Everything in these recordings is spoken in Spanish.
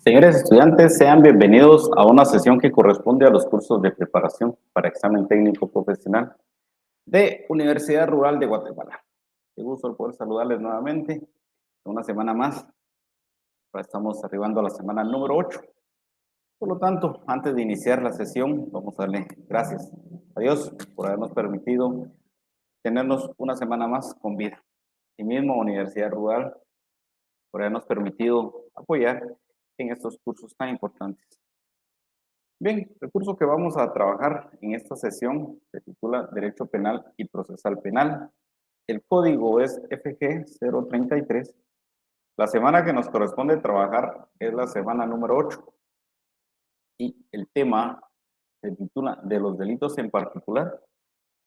Señores estudiantes, sean bienvenidos a una sesión que corresponde a los cursos de preparación para examen técnico profesional de Universidad Rural de Guatemala. Qué gusto el poder saludarles nuevamente. Una semana más. Ahora estamos arribando a la semana número 8. Por lo tanto, antes de iniciar la sesión, vamos a darle gracias a Dios por habernos permitido tenernos una semana más con vida. Y mismo Universidad Rural por habernos permitido apoyar en estos cursos tan importantes. Bien, el curso que vamos a trabajar en esta sesión se titula Derecho Penal y Procesal Penal. El código es FG 033. La semana que nos corresponde trabajar es la semana número 8. Y el tema se titula De los delitos en particular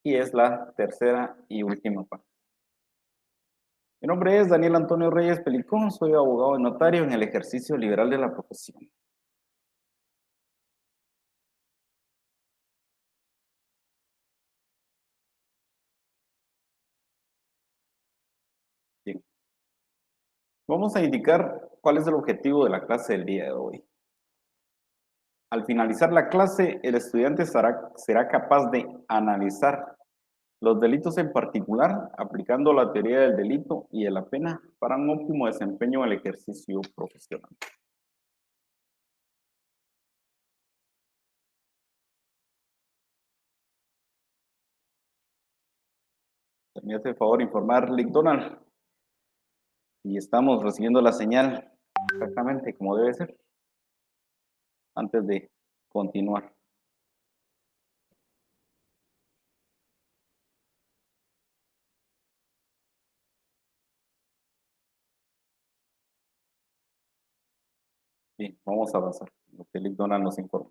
y es la tercera y última parte. Mi nombre es Daniel Antonio Reyes Pelicón, soy abogado y notario en el ejercicio liberal de la profesión. Bien. Vamos a indicar cuál es el objetivo de la clase del día de hoy. Al finalizar la clase, el estudiante será capaz de analizar los delitos en particular, aplicando la teoría del delito y de la pena para un óptimo desempeño en el ejercicio profesional. Me hace el favor informar, Lick Donald, y estamos recibiendo la señal exactamente como debe ser antes de continuar. Bien, vamos a avanzar, lo que Lick Donald nos informa.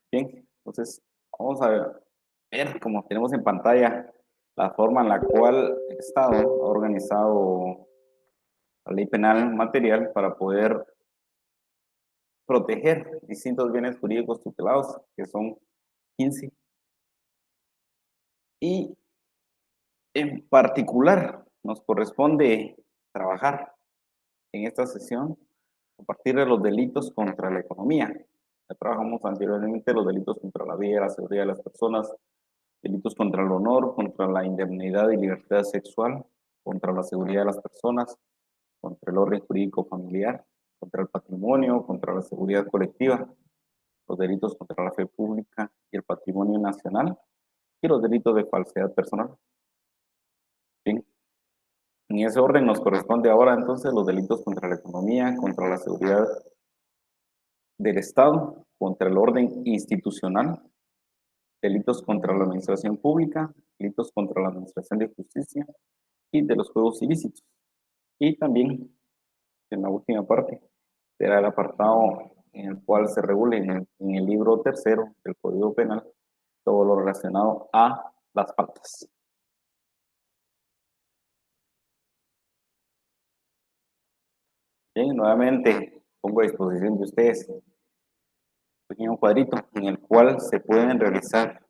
Bien, entonces vamos a ver, como tenemos en pantalla, la forma en la cual el Estado ha organizado la ley penal material para poder proteger distintos bienes jurídicos tutelados, que son 15. Y en particular nos corresponde trabajar en esta sesión a partir de los delitos contra la economía. Ya trabajamos anteriormente los delitos contra la vida y la seguridad de las personas, delitos contra el honor, contra la indemnidad y libertad sexual, contra la seguridad de las personas, contra el orden jurídico familiar, contra el patrimonio, contra la seguridad colectiva, los delitos contra la fe pública y el patrimonio nacional, y los delitos de falsedad personal. Bien, en ese orden nos corresponde ahora entonces los delitos contra la economía, contra la seguridad del Estado, contra el orden institucional, delitos contra la administración pública, delitos contra la administración de justicia y de los juegos ilícitos. Y también, en la última parte, será el apartado en el cual se regule en el libro tercero del Código Penal todo lo relacionado a las faltas. Bien, nuevamente pongo a disposición de ustedes un pequeño cuadrito en el cual se pueden realizar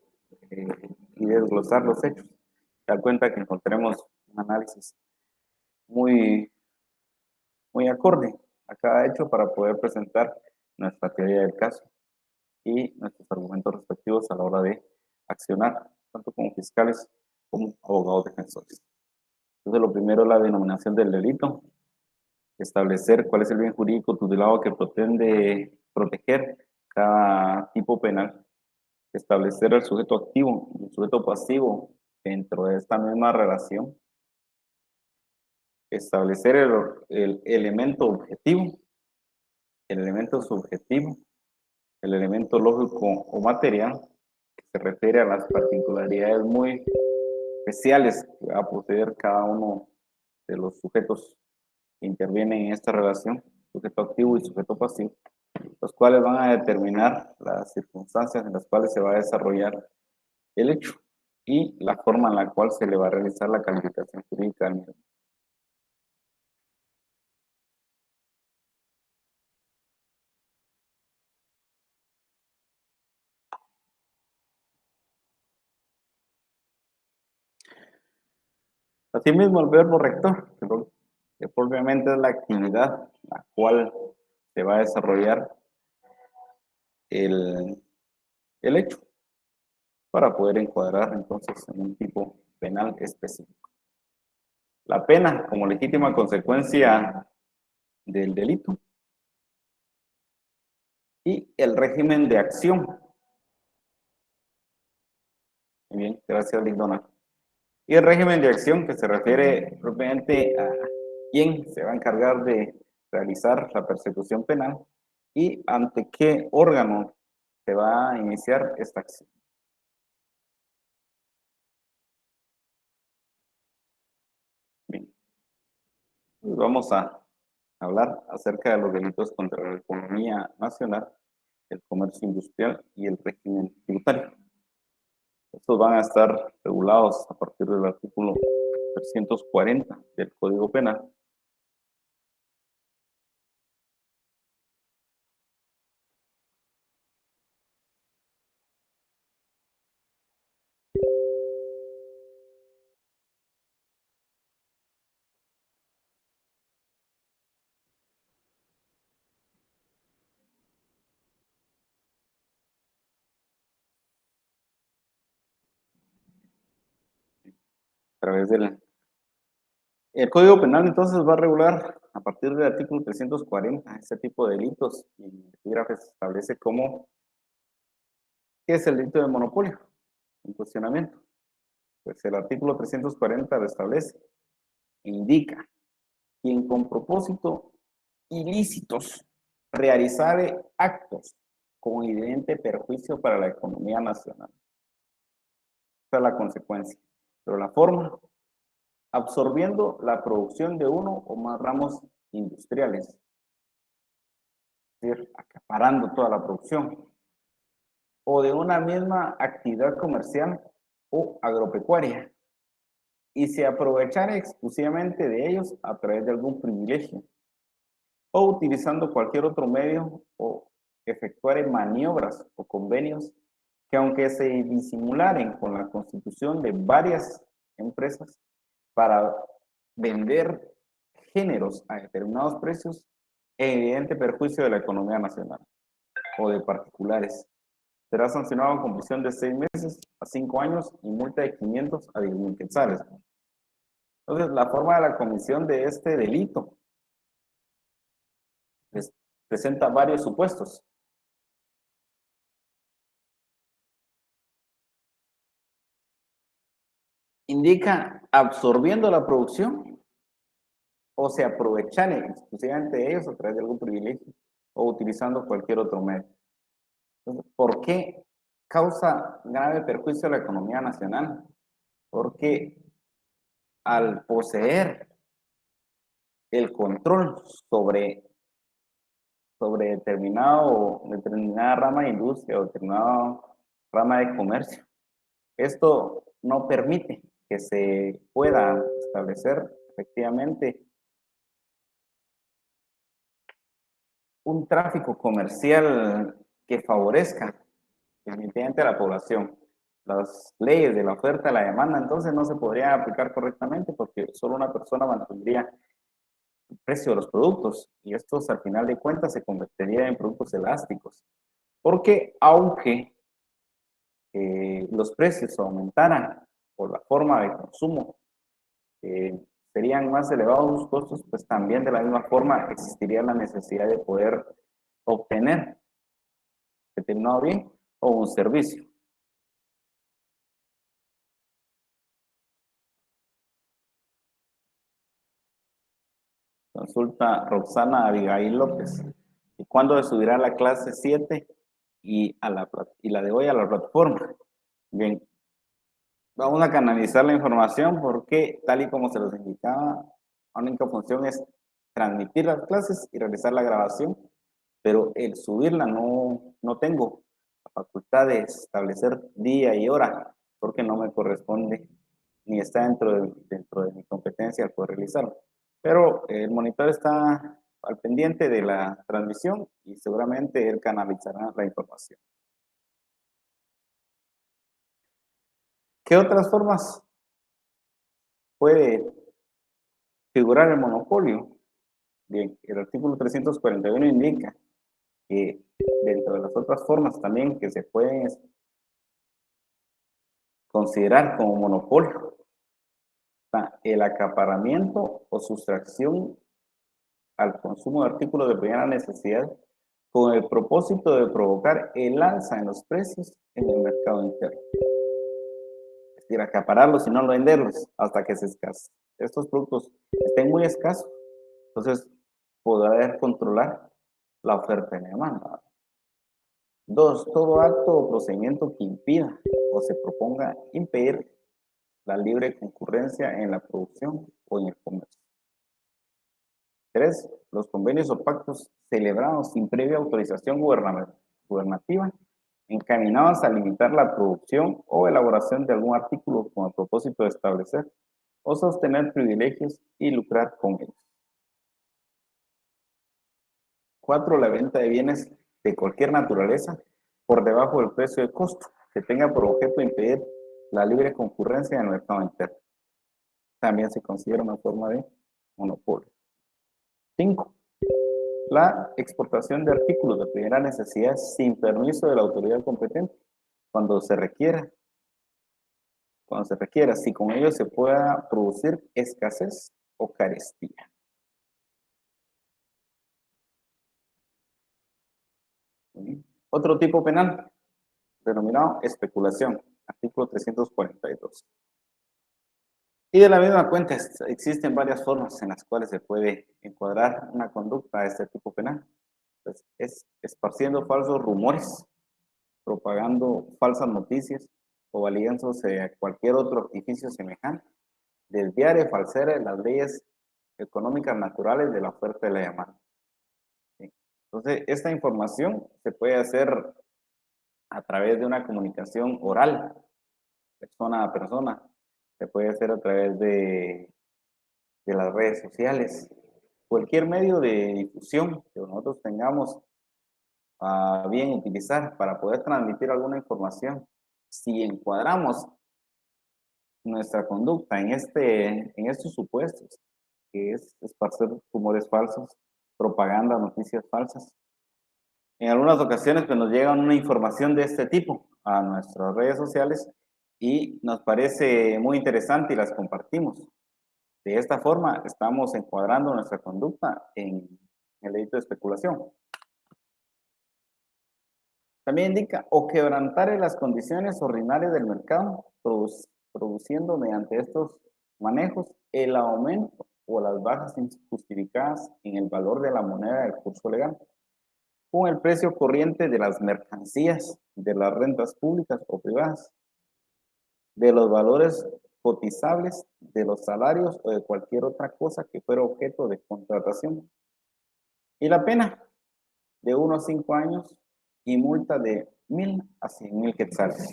eh, y desglosar los hechos. Se da cuenta que encontremos un análisis muy, muy acorde a cada hecho para poder presentar nuestra teoría del caso y nuestros argumentos respectivos a la hora de accionar, tanto como fiscales como abogados defensores. Entonces, lo primero es la denominación del delito, establecer cuál es el bien jurídico tutelado que pretende proteger cada tipo penal, establecer el sujeto activo y el sujeto pasivo dentro de esta misma relación, establecer el elemento objetivo, el elemento subjetivo, el elemento lógico o material, que se refiere a las particularidades muy especiales que va a poseer cada uno de los sujetos que intervienen en esta relación, sujeto activo y sujeto pasivo, los cuales van a determinar las circunstancias en las cuales se va a desarrollar el hecho y la forma en la cual se le va a realizar la calificación jurídica al mismo. Asimismo, el verbo rector, que propiamente es la actividad la cual se va a desarrollar el, el hecho para poder encuadrar entonces en un tipo penal específico. La pena como legítima consecuencia del delito y el régimen de acción. Muy bien, gracias, Lindona. Y el régimen de acción que se refiere propiamente a quién se va a encargar de realizar la persecución penal y ante qué órgano se va a iniciar esta acción. Bien, pues vamos a hablar acerca de los delitos contra la economía nacional, el comercio industrial y el régimen tributario. Estos van a estar regulados a partir del artículo 340 del Código Penal. A través del el Código Penal entonces va a regular a partir del artículo 340 este tipo de delitos y el epígrafe se establece como ¿qué es el delito de monopolio en cuestionamiento? Pues el artículo 340 lo establece e indica quien con propósito ilícitos realizare actos con evidente perjuicio para la economía nacional. Esa es la consecuencia. Pero la forma, absorbiendo la producción de uno o más ramos industriales, es decir, acaparando toda la producción, o de una misma actividad comercial o agropecuaria, y se aprovechara exclusivamente de ellos a través de algún privilegio, o utilizando cualquier otro medio o efectuar maniobras o convenios que aunque se disimularen con la constitución de varias empresas para vender géneros a determinados precios, en evidente perjuicio de la economía nacional o de particulares. Será sancionado con prisión de 6 meses a 5 años y multa de 500 a 10,000 quetzales. Entonces, la forma de la comisión de este delito presenta varios supuestos. Indica absorbiendo la producción o se aprovechan exclusivamente de ellos a través de algún privilegio o utilizando cualquier otro medio. Entonces, ¿por qué causa grave perjuicio a la economía nacional? Porque al poseer el control sobre determinada rama de industria o determinada rama de comercio. Esto no permite que se pueda establecer efectivamente un tráfico comercial que favorezca definitivamente a la población. Las leyes de la oferta y la demanda entonces no se podrían aplicar correctamente porque solo una persona mantendría el precio de los productos y estos al final de cuentas se convertirían en productos elásticos. Porque aunque los precios aumentaran por la forma de consumo, eh, serían más elevados los costos, pues también de la misma forma existiría la necesidad de poder obtener determinado bien o un servicio. Consulta Roxana Abigail López. ¿Y cuándo subirá la clase 7 y la de hoy a la plataforma? Bien, vamos a canalizar la información porque, tal y como se los indicaba, la única función es transmitir las clases y realizar la grabación, pero el subirla no tengo la facultad de establecer día y hora porque no me corresponde ni está dentro de mi competencia el poder realizarlo. Pero el monitor está al pendiente de la transmisión y seguramente él canalizará la información. ¿Qué otras formas puede figurar el monopolio. Bien, el artículo 341 indica que dentro de las otras formas también que se pueden considerar como monopolio está el acaparamiento o sustracción al consumo de artículos de primera necesidad con el propósito de provocar el alza en los precios en el mercado interno. Es decir, acapararlos y no venderlos hasta que se escasen. Estos productos estén muy escasos, entonces poder controlar la oferta y la demanda. Dos, todo acto o procedimiento que impida o se proponga impedir la libre concurrencia en la producción o en el comercio. Tres, los convenios o pactos celebrados sin previa autorización gubernativa encaminados a limitar la producción o elaboración de algún artículo con el propósito de establecer o sostener privilegios y lucrar con ellos. Cuatro, la venta de bienes de cualquier naturaleza por debajo del precio de costo, que tenga por objeto impedir la libre concurrencia en el mercado interno. También se considera una forma de monopolio. 5. La exportación de artículos de primera necesidad sin permiso de la autoridad competente, cuando se requiera, si con ello se pueda producir escasez o carestía. Otro tipo penal, denominado especulación, artículo 342. Y de la misma cuenta existen varias formas en las cuales se puede encuadrar una conducta de este tipo penal. Pues es esparciendo falsos rumores, propagando falsas noticias o valiéndose a cualquier otro artificio semejante, desviar y falsear las leyes económicas naturales de la oferta y la demanda. ¿Sí? Entonces, esta información se puede hacer a través de una comunicación oral, persona a persona, se puede hacer a través de las redes sociales, cualquier medio de difusión que nosotros tengamos a bien utilizar para poder transmitir alguna información. Si encuadramos nuestra conducta en estos supuestos, que es esparcer rumores falsos, propaganda, noticias falsas, en algunas ocasiones pues, nos llega una información de este tipo a nuestras redes sociales y nos parece muy interesante y las compartimos. De esta forma estamos encuadrando nuestra conducta en el delito de especulación. También indica o quebrantar las condiciones ordinarias del mercado, produciendo mediante estos manejos el aumento o las bajas injustificadas en el valor de la moneda del curso legal, con el precio corriente de las mercancías, de las rentas públicas o privadas, de los valores cotizables, de los salarios o de cualquier otra cosa que fuera objeto de contratación. Y la pena, de 1 a 5 años y multa de 1,000 a 100,000 quetzales.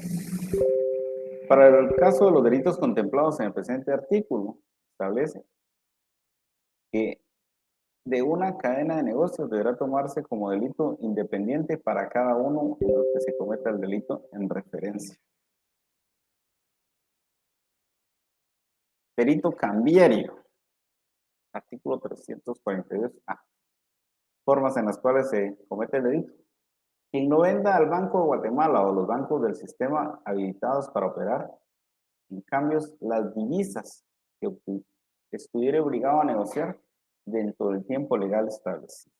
Para el caso de los delitos contemplados en el presente artículo, establece que de una cadena de negocios deberá tomarse como delito independiente para cada uno en los que se cometa el delito en referencia. Delito cambiario, artículo 342A. Formas en las cuales se comete el delito. Quien no venda al Banco de Guatemala o los bancos del sistema habilitados para operar en cambios las divisas que estuviera obligado a negociar dentro del tiempo legal establecido.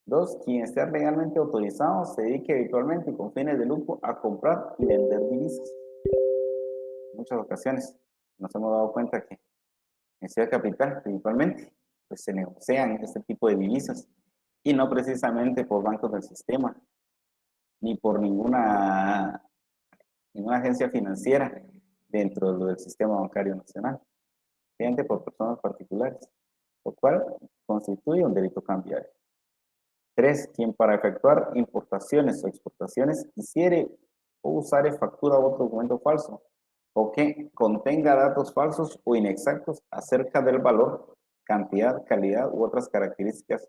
2. Quien esté legalmente autorizado se dedique habitualmente y con fines de lucro a comprar y vender divisas. En muchas ocasiones nos hemos dado cuenta que en Ciudad Capital, principalmente, pues se negocian este tipo de divisas y no precisamente por bancos del sistema ni por ninguna agencia financiera dentro del sistema bancario nacional, simplemente por personas particulares, lo cual constituye un delito cambiario. 3. Quien para efectuar importaciones o exportaciones hiciere o usare factura u otro documento falso, o que contenga datos falsos o inexactos acerca del valor, cantidad, calidad u otras características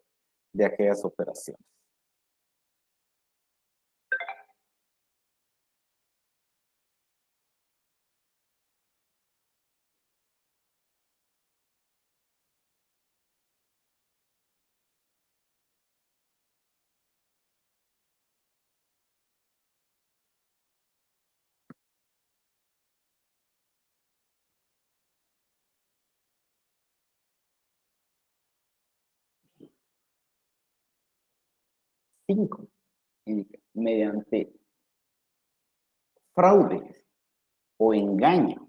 de aquellas operaciones. 5. Indica, mediante fraude o engaño,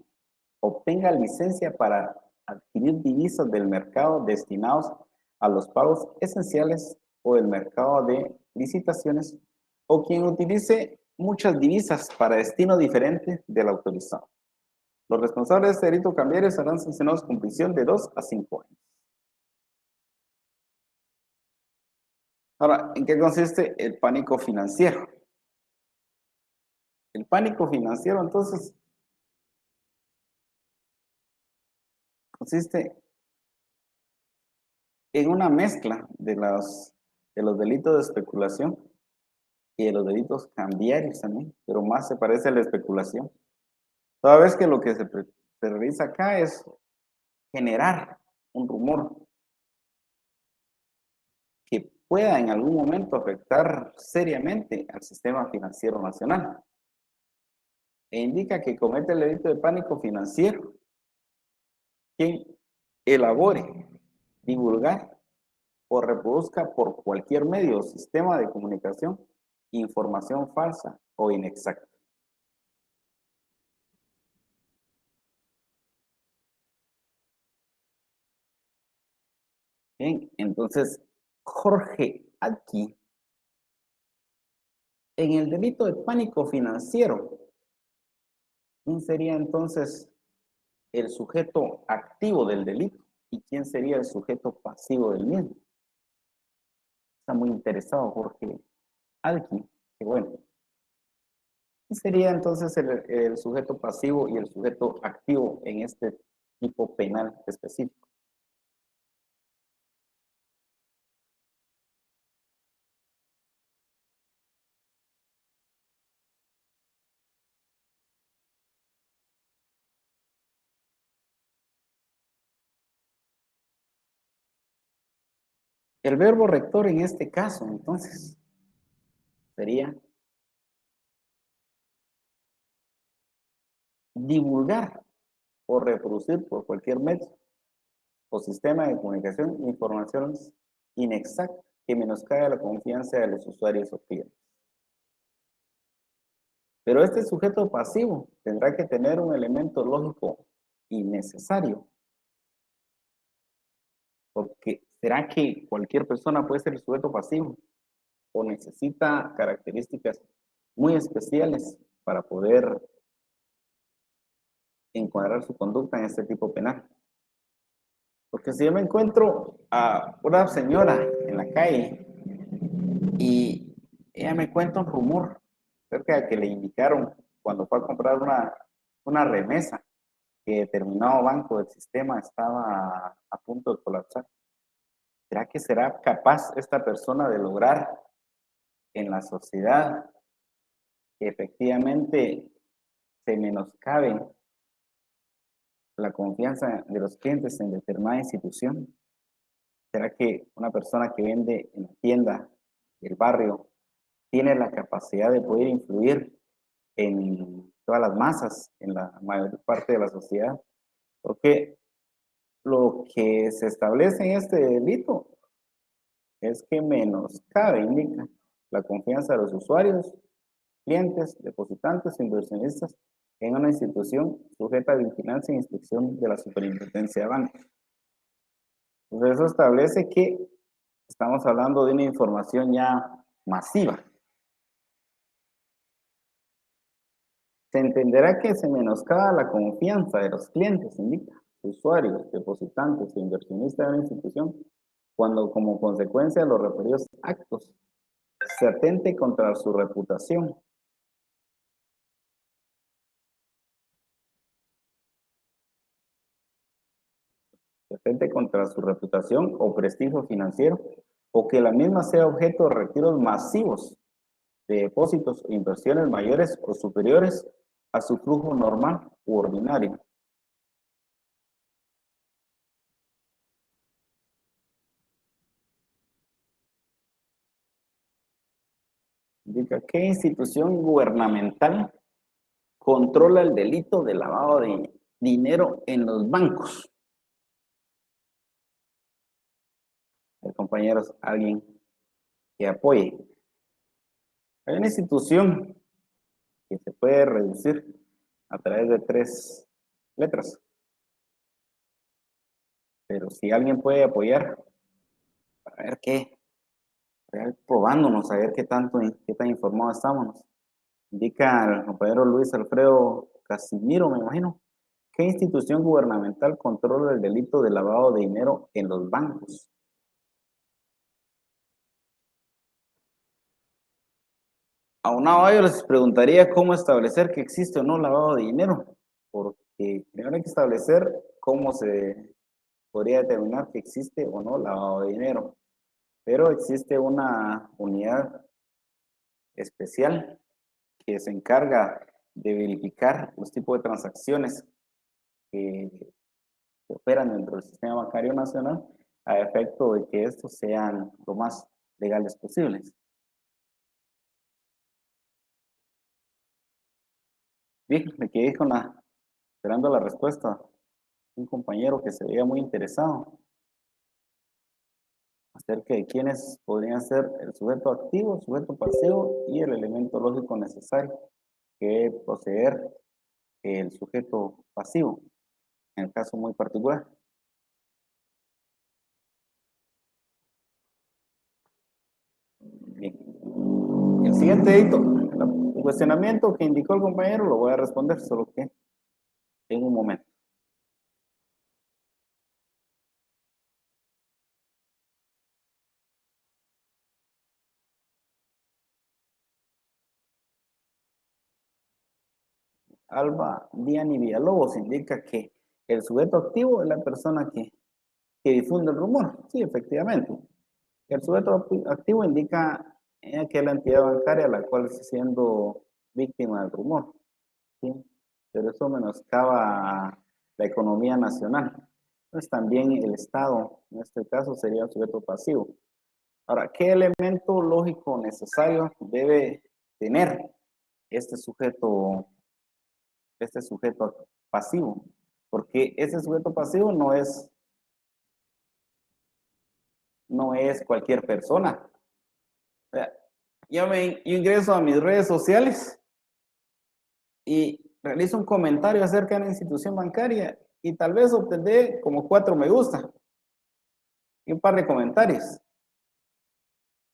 obtenga licencia para adquirir divisas del mercado destinados a los pagos esenciales o del mercado de licitaciones, o quien utilice muchas divisas para destino diferente del autorizado. Los responsables de este delito cambiario serán sancionados con prisión de 2 a 5 años. Ahora, ¿en qué consiste el pánico financiero? El pánico financiero, entonces, consiste en una mezcla de los delitos de especulación y de los delitos cambiarios también, pero más se parece a la especulación. Toda vez que lo que se realiza acá es generar un rumor que pueda en algún momento afectar seriamente al sistema financiero nacional. E indica que comete el delito de pánico financiero quien elabore, divulgar o reproduzca por cualquier medio o sistema de comunicación información falsa o inexacta. Bien, entonces, Jorge, aquí, en el delito de pánico financiero, ¿quién sería entonces el sujeto activo del delito y quién sería el sujeto pasivo del mismo? Está muy interesado Jorge Alki, que bueno, ¿quién sería entonces el sujeto pasivo y el sujeto activo en este tipo penal específico? El verbo rector en este caso, entonces, sería divulgar o reproducir por cualquier medio o sistema de comunicación informaciones inexactas que menoscabe la confianza de los usuarios o clientes. Pero este sujeto pasivo tendrá que tener un elemento lógico y necesario, porque ¿será que cualquier persona puede ser el sujeto pasivo o necesita características muy especiales para poder encuadrar su conducta en este tipo penal? Porque si yo me encuentro a una señora en la calle y ella me cuenta un rumor acerca de que le indicaron cuando fue a comprar una remesa que determinado banco del sistema estaba a punto de colapsar. ¿Será que será capaz esta persona de lograr en la sociedad que efectivamente se menoscabe la confianza de los clientes en determinada institución? ¿Será que una persona que vende en la tienda del barrio tiene la capacidad de poder influir en todas las masas, en la mayor parte de la sociedad? Porque lo que se establece en este delito es que menoscabe, indica, la confianza de los usuarios, clientes, depositantes, inversionistas en una institución sujeta a vigilancia e inspección de la Superintendencia de Bancos. Entonces eso establece que estamos hablando de una información ya masiva. Se entenderá que se menoscaba la confianza de los clientes, indica, usuarios, depositantes e inversionistas de una institución, cuando como consecuencia de los referidos actos se atente contra su reputación. Se atente contra su reputación o prestigio financiero, o que la misma sea objeto de retiros masivos de depósitos e inversiones mayores o superiores a su flujo normal u ordinario. Indica qué institución gubernamental controla el delito de lavado de dinero en los bancos. Compañeros, alguien que apoye. Hay una institución que se puede reducir a través de 3 letras, pero si alguien puede apoyar, a ver qué, a ver, probándonos, a ver qué tanto, qué tan informados estamos. Indica el compañero Luis Alfredo Casimiro, me imagino. ¿Qué institución gubernamental controla el delito de lavado de dinero en los bancos? Aunado a ello, les preguntaría cómo establecer que existe o no lavado de dinero, porque primero hay que establecer cómo se podría determinar que existe o no lavado de dinero, pero existe una unidad especial que se encarga de verificar los tipos de transacciones que operan dentro del sistema bancario nacional a efecto de que estos sean lo más legales posibles. Bien, me quedé esperando la respuesta de un compañero que se veía muy interesado acerca de quiénes podrían ser el sujeto activo, el sujeto pasivo y el elemento lógico necesario que debe poseer el sujeto pasivo, en el caso muy particular. Bien. El siguiente edito, el cuestionamiento que indicó el compañero, lo voy a responder, solo que en un momento. Alba Diani Villalobos indica que el sujeto activo es la persona que difunde el rumor. Sí, efectivamente. El sujeto activo indica que es la entidad bancaria a la cual está siendo víctima del rumor. ¿Sí? Pero eso menoscaba la economía nacional. Entonces también el Estado, en este caso, sería el sujeto pasivo. Ahora, ¿qué elemento lógico necesario debe tener este sujeto pasivo? Porque ese sujeto pasivo no es cualquier persona. O sea, yo ingreso a mis redes sociales y realizo un comentario acerca de una institución bancaria y tal vez obtendré como 4 me gusta y un par de comentarios.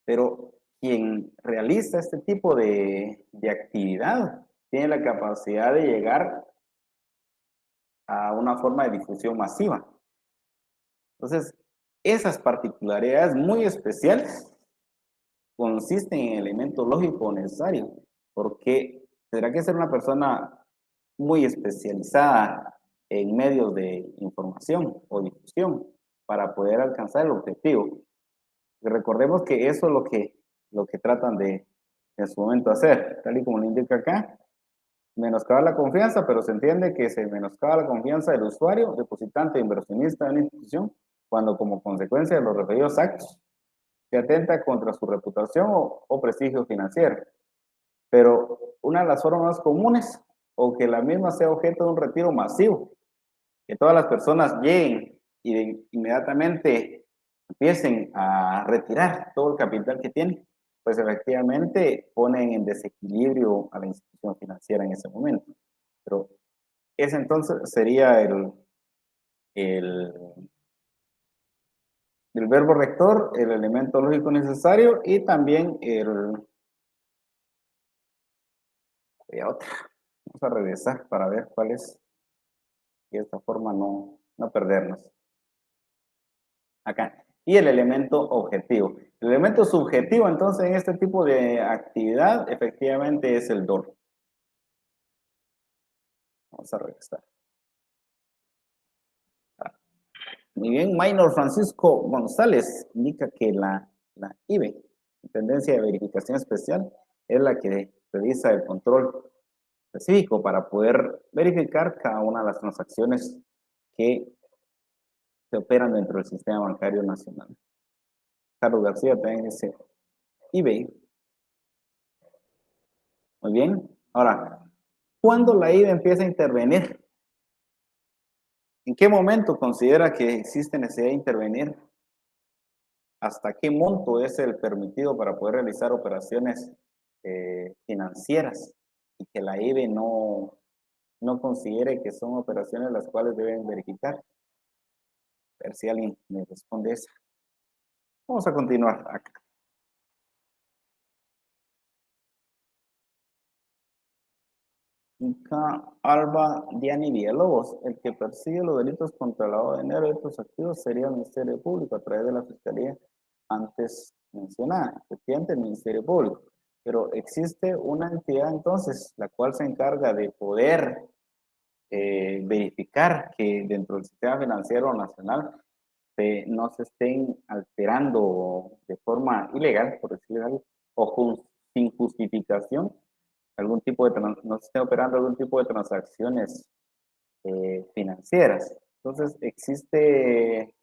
Pero quien realiza este tipo de actividad tiene la capacidad de llegar a una forma de difusión masiva. Entonces, esas particularidades muy especiales consisten en el elemento lógico necesario, porque tendrá que ser una persona muy especializada en medios de información o difusión para poder alcanzar el objetivo. Y recordemos que eso es lo que tratan de en su momento hacer, tal y como lo indica acá, menoscabar la confianza, pero se entiende que se menoscaba la confianza del usuario, depositante e inversionista de una institución, cuando como consecuencia de los referidos actos se atenta contra su reputación o prestigio financiero. Pero una de las formas más comunes, o que la misma sea objeto de un retiro masivo, que todas las personas lleguen y inmediatamente empiecen a retirar todo el capital que tienen, pues efectivamente ponen en desequilibrio a la institución financiera en ese momento. Pero ese entonces sería el, el verbo rector, el elemento lógico necesario y también otra. Vamos a regresar para ver cuál es y de esta forma no perdernos. Acá. Y el elemento objetivo. El elemento subjetivo, entonces, en este tipo de actividad, efectivamente es el DOR. Vamos a regresar. Muy bien, Maynor Francisco González indica que la IBE, Intendencia de Verificación Especial, es la que revisa el control específico para poder verificar cada una de las transacciones que se operan dentro del sistema bancario nacional. Carlos García también dice IBE. Muy bien. Ahora, ¿cuándo la IBE empieza a intervenir? ¿En qué momento considera que existe necesidad de intervenir? ¿Hasta qué monto es el permitido para poder realizar operaciones financieras y que la IBE no considere que son operaciones las cuales deben verificar. A ver si alguien me responde esa. Vamos a continuar acá. Alba Diani Villalobos, el que persigue los delitos contra el lavado de dinero y otros activos sería el Ministerio Público a través de la Fiscalía antes mencionada, efectivamente el Ministerio Público. Pero existe una entidad entonces, la cual se encarga de poder verificar que dentro del sistema financiero nacional no se estén alterando de forma ilegal, por decirlo así, o sin justificación algún tipo de no se esté operando algún tipo de transacciones financieras. Entonces, existe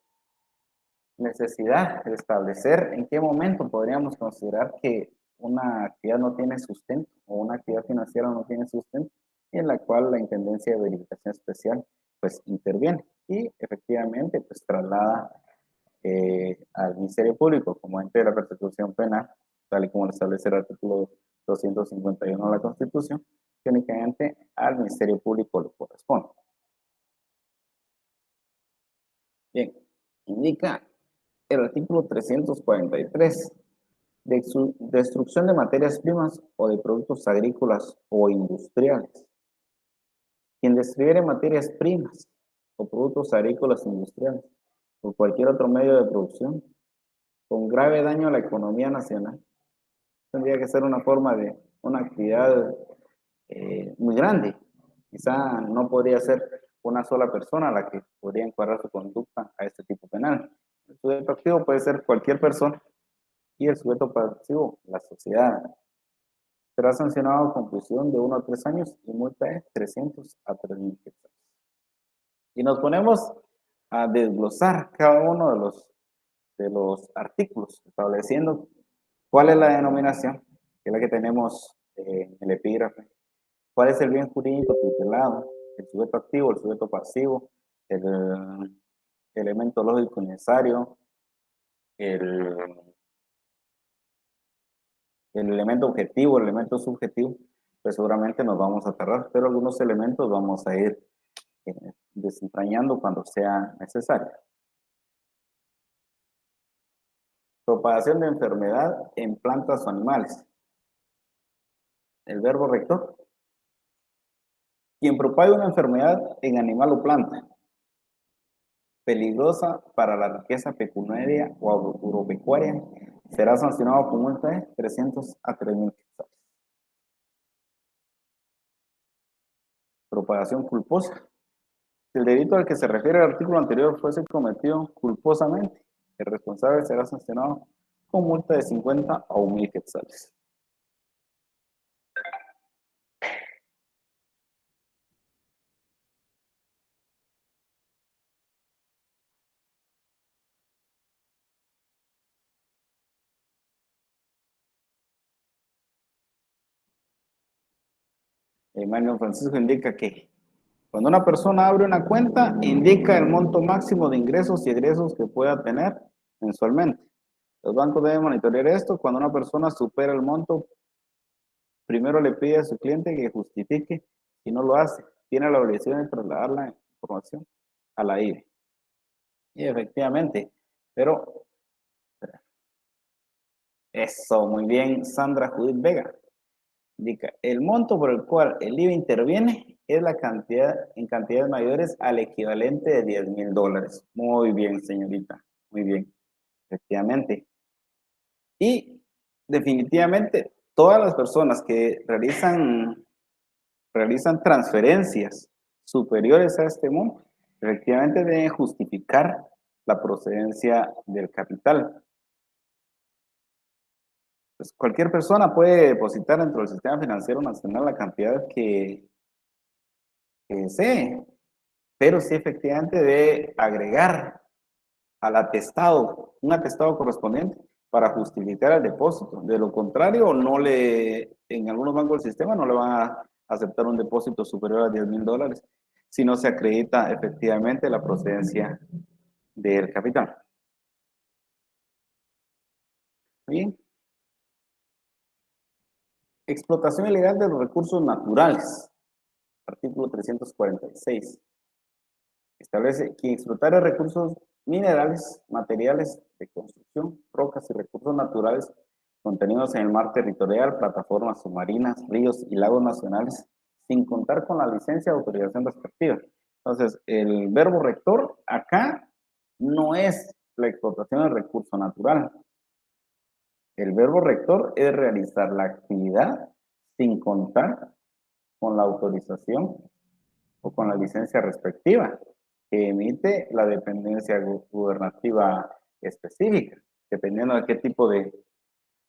necesidad de establecer en qué momento podríamos considerar que una actividad no tiene sustento o una actividad financiera no tiene sustento, y en la cual la Intendencia de Verificación Especial pues interviene y efectivamente pues traslada al Ministerio Público como ente de la persecución penal, tal y como lo establece el artículo 251 de la Constitución, que únicamente al Ministerio Público le corresponde. Bien, indica el artículo 343, destrucción de materias primas o de productos agrícolas o industriales. Quien destruyere materias primas o productos agrícolas o industriales o cualquier otro medio de producción con grave daño a la economía nacional, tendría que ser una forma de una actividad muy grande. Quizá no podría ser una sola persona la que podría encuadrar su conducta a este tipo penal. El sujeto activo puede ser cualquier persona y el sujeto pasivo, la sociedad. Será sancionado con prisión de 1 a 3 años y multa de 300 a 3.000 quetzales. Y nos ponemos a desglosar cada uno de los artículos, estableciendo cuál es la denominación, que es la que tenemos en el epígrafe, cuál es el bien jurídico tutelado, el sujeto activo, el sujeto pasivo, el elemento lógico necesario, el elemento objetivo, el elemento subjetivo, pues seguramente nos vamos a tardar, pero algunos elementos vamos a ir desentrañando cuando sea necesario. Propagación de enfermedad en plantas o animales. El verbo rector. Quien propague una enfermedad en animal o planta, peligrosa para la riqueza pecuniaria o agropecuaria, será sancionado con multa de 300 a 3.000 quetzales. Propagación culposa. Si el delito al que se refiere el artículo anterior fuese cometido culposamente, el responsable será sancionado con multa de 50 a 1.000 quetzales. Manuel Francisco indica que cuando una persona abre una cuenta, indica el monto máximo de ingresos y egresos que pueda tener mensualmente. Los bancos deben monitorear esto. Cuando una persona supera el monto, primero le pide a su cliente que justifique. Si no lo hace, tiene la obligación de trasladar la información a la IBE. Y efectivamente, pero eso, muy bien, Sandra Judith Vega. Indica, el monto por el cual el IVA interviene es la cantidad en cantidades mayores al equivalente de 10.000 dólares. Muy bien, señorita, muy bien, efectivamente. Y definitivamente todas las personas que realizan transferencias superiores a este monto, efectivamente deben justificar la procedencia del capital. Pues cualquier persona puede depositar dentro del sistema financiero nacional la cantidad que desee, pero sí efectivamente debe agregar al atestado, un atestado correspondiente para justificar el depósito. De lo contrario, en algunos bancos del sistema no le van a aceptar un depósito superior a 10.000 dólares si no se acredita efectivamente la procedencia del capital. Bien. Explotación ilegal de los recursos naturales. Artículo 346. Establece que explotar recursos minerales, materiales de construcción, rocas y recursos naturales contenidos en el mar territorial, plataformas submarinas, ríos y lagos nacionales, sin contar con la licencia o autorización respectiva. Entonces, el verbo rector acá no es la explotación del recurso natural. El verbo rector es realizar la actividad sin contar con la autorización o con la licencia respectiva que emite la dependencia gubernativa específica, dependiendo de qué tipo de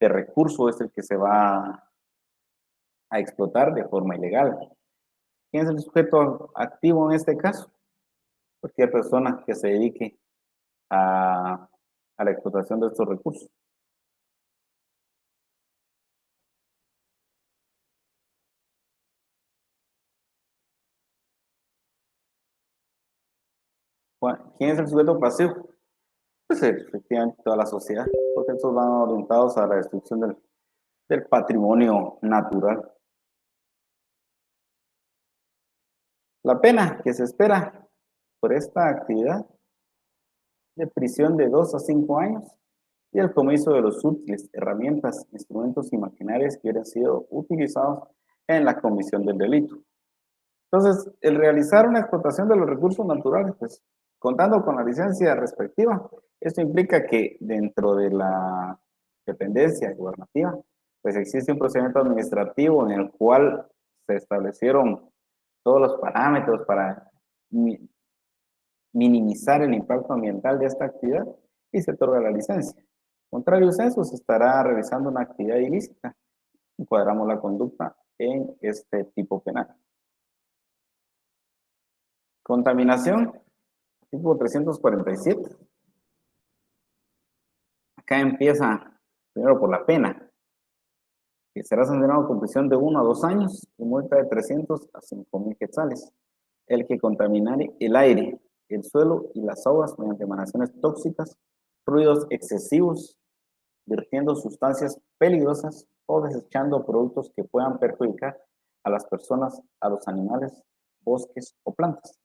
recurso es el que se va a explotar de forma ilegal. ¿Quién es el sujeto activo en este caso? Cualquier persona que se dedique a la explotación de estos recursos. ¿Quién es el sujeto pasivo? Pues efectivamente toda la sociedad, porque estos van orientados a la destrucción del patrimonio natural. La pena que se espera por esta actividad de prisión de 2 a 5 años y el comiso de los útiles, herramientas, instrumentos y maquinarias que hubieran sido utilizados en la comisión del delito. Entonces, el realizar una explotación de los recursos naturales, pues, contando con la licencia respectiva, esto implica que dentro de la dependencia gubernativa, pues existe un procedimiento administrativo en el cual se establecieron todos los parámetros para minimizar el impacto ambiental de esta actividad y se otorga la licencia. Contrario a eso, se estará realizando una actividad ilícita. Encuadramos la conducta en este tipo penal. Contaminación, artículo 347. Acá empieza primero por la pena, que será sancionado con prisión de 1 a 2 años y multa de 300 a 5.000 quetzales. El que contaminare el aire, el suelo y las aguas mediante emanaciones tóxicas, ruidos excesivos, vertiendo sustancias peligrosas o desechando productos que puedan perjudicar a las personas, a los animales, bosques o plantas.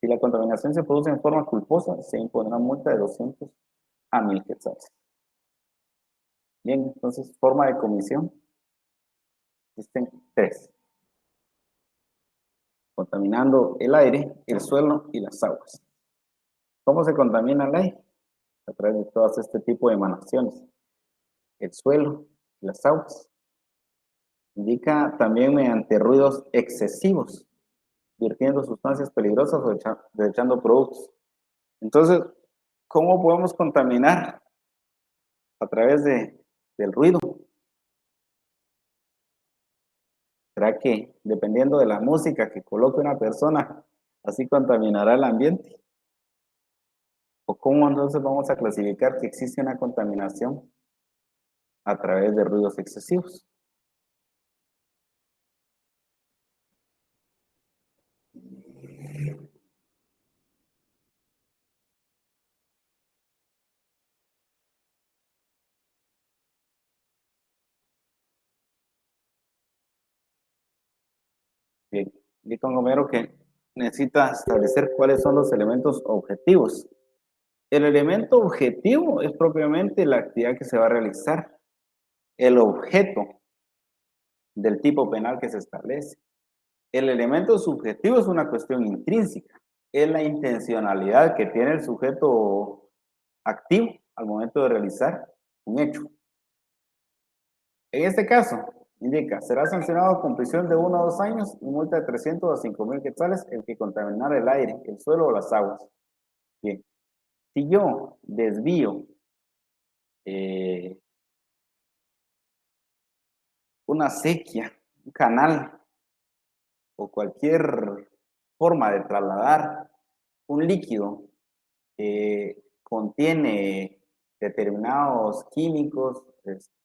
Si la contaminación se produce en forma culposa, se impondrá multa de 200 a 1.000 quetzales. Bien, entonces, forma de comisión. Existen 3. Contaminando el aire, el suelo y las aguas. ¿Cómo se contamina el aire? A través de todas este tipo de emanaciones. El suelo y las aguas. Indica también mediante ruidos excesivos, vertiendo sustancias peligrosas o desechando productos. Entonces, ¿cómo podemos contaminar? A través del ruido. ¿Será que dependiendo de la música que coloque una persona, así contaminará el ambiente? ¿O cómo entonces vamos a clasificar que existe una contaminación a través de ruidos excesivos? Bien, dijo Homero que necesita establecer cuáles son los elementos objetivos. El elemento objetivo es propiamente la actividad que se va a realizar, el objeto del tipo penal que se establece. El elemento subjetivo es una cuestión intrínseca, es la intencionalidad que tiene el sujeto activo al momento de realizar un hecho. En este caso, indica, será sancionado con prisión de 1 a 2 años y multa de 300 a 5.000 quetzales el que contaminar el aire, el suelo o las aguas. Bien, si yo desvío una sequía, un canal o cualquier forma de trasladar un líquido que contiene determinados químicos,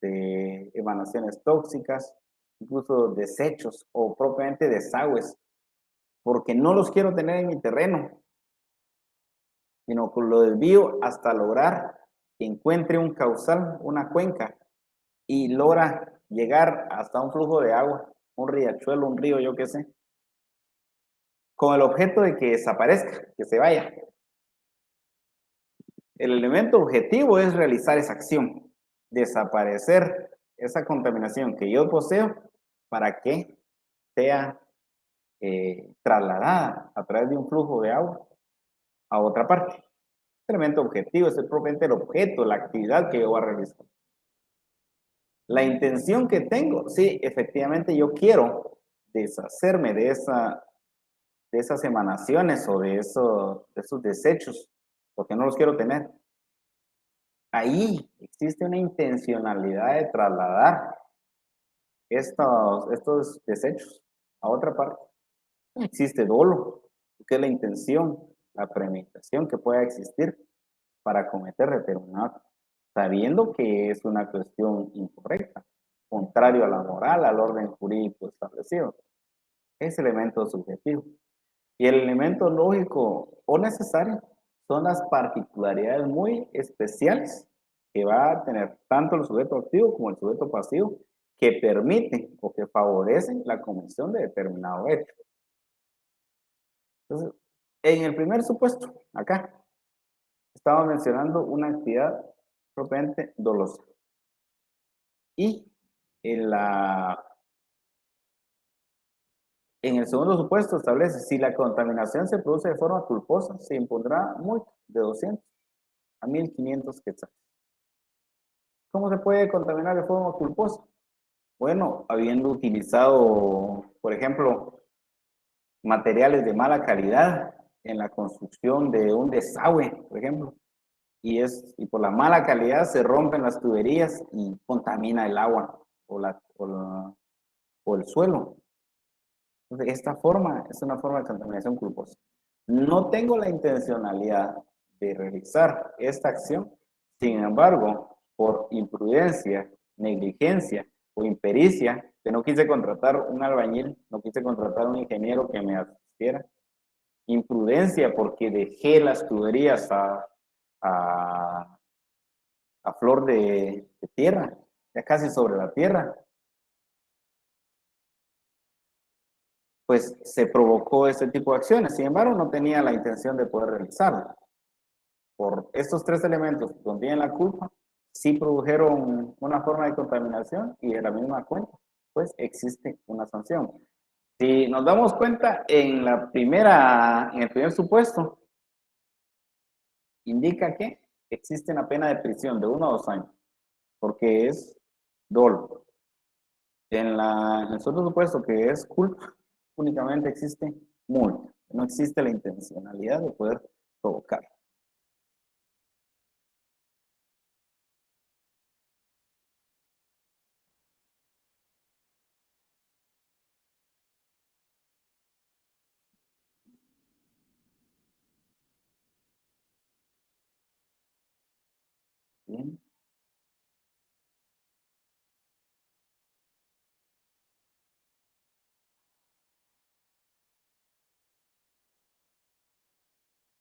emanaciones tóxicas, incluso desechos o propiamente desagües, porque no los quiero tener en mi terreno, sino que lo desvío hasta lograr que encuentre un causal, una cuenca, y logra llegar hasta un flujo de agua, un riachuelo, un río, yo qué sé, con el objeto de que desaparezca, que se vaya. El elemento objetivo es realizar esa acción, desaparecer esa contaminación que yo poseo para que sea trasladada a través de un flujo de agua a otra parte. El elemento objetivo es propiamente el objeto, la actividad que yo voy a realizar. La intención que tengo, sí, efectivamente yo quiero deshacerme de esas emanaciones o de esos desechos, porque no los quiero tener. Ahí existe una intencionalidad de trasladar estos desechos a otra parte. Existe dolo, que es la intención, la premeditación que pueda existir para cometer determinado acto, sabiendo que es una cuestión incorrecta, contrario a la moral, al orden jurídico establecido. Es elemento subjetivo. Y el elemento lógico o necesario son las particularidades muy especiales que va a tener tanto el sujeto activo como el sujeto pasivo que permiten o que favorecen la comisión de determinado hecho. Entonces, en el primer supuesto, acá, estaba mencionando una actividad propiamente dolosa. Y en, en el segundo supuesto establece, si la contaminación se produce de forma culposa, se impondrá multa de 200 a 1500 quetzales. ¿Cómo se puede contaminar de forma culposa? Bueno, habiendo utilizado, por ejemplo, materiales de mala calidad en la construcción de un desagüe, por ejemplo, y por la mala calidad se rompen las tuberías y contamina el agua o el suelo. Entonces, esta forma es una forma de contaminación culposa. No tengo la intencionalidad de realizar esta acción, sin embargo, por imprudencia, negligencia o impericia, que no quise contratar un albañil, no quise contratar un ingeniero que me asistiera, imprudencia porque dejé las tuberías a, a flor de tierra, ya casi sobre la tierra, pues se provocó este tipo de acciones. Sin embargo, no tenía la intención de poder realizarlo. Por estos tres elementos que contienen la culpa, sí produjeron una forma de contaminación y de la misma cuenta, pues existe una sanción. Si nos damos cuenta, en el primer supuesto, indica que existe una pena de prisión de 1 a 2 años, porque es dolo. En el segundo supuesto, que es culpa, únicamente existe multa. No existe la intencionalidad de poder provocar. Bien.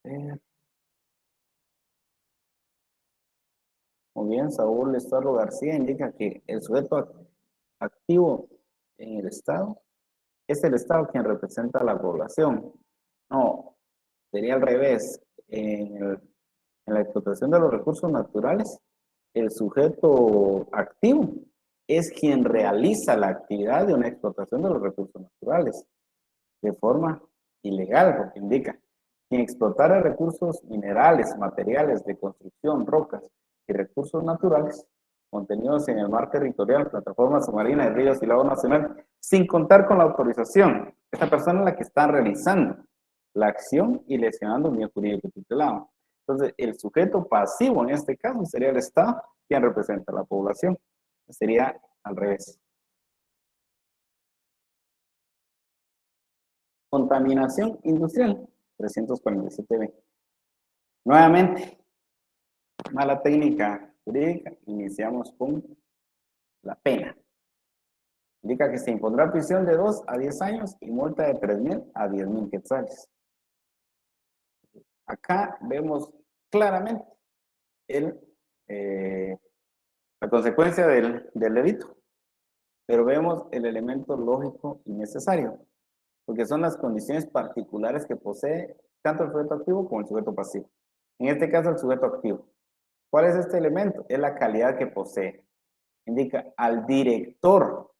Eh, Muy bien, Saúl Estarro García indica que el sujeto activo en el Estado es el Estado quien representa a la población. No, sería al revés. En la explotación de los recursos naturales, el sujeto activo es quien realiza la actividad de una explotación de los recursos naturales de forma ilegal, porque indica quien explotara recursos minerales, materiales de construcción, rocas y recursos naturales contenidos en el mar territorial, plataformas submarinas de ríos y lagos nacional, sin contar con la autorización. Esta persona es la que está realizando la acción y lesionando un bien jurídico tutelado. Entonces, el sujeto pasivo en este caso sería el Estado, quien representa a la población. Sería al revés. Contaminación industrial, 347B. Nuevamente, mala técnica jurídica, iniciamos con la pena. Indica que se impondrá prisión de 2 a 10 años y multa de 3,000 a 10,000 quetzales. Acá vemos claramente el, eh, la consecuencia del delito. pero vemos el elemento lógico y necesario, porque son las condiciones particulares que posee tanto el sujeto activo como el sujeto pasivo. En este caso, el sujeto activo. ¿Cuál es este elemento? Es la calidad que posee. Indica al director,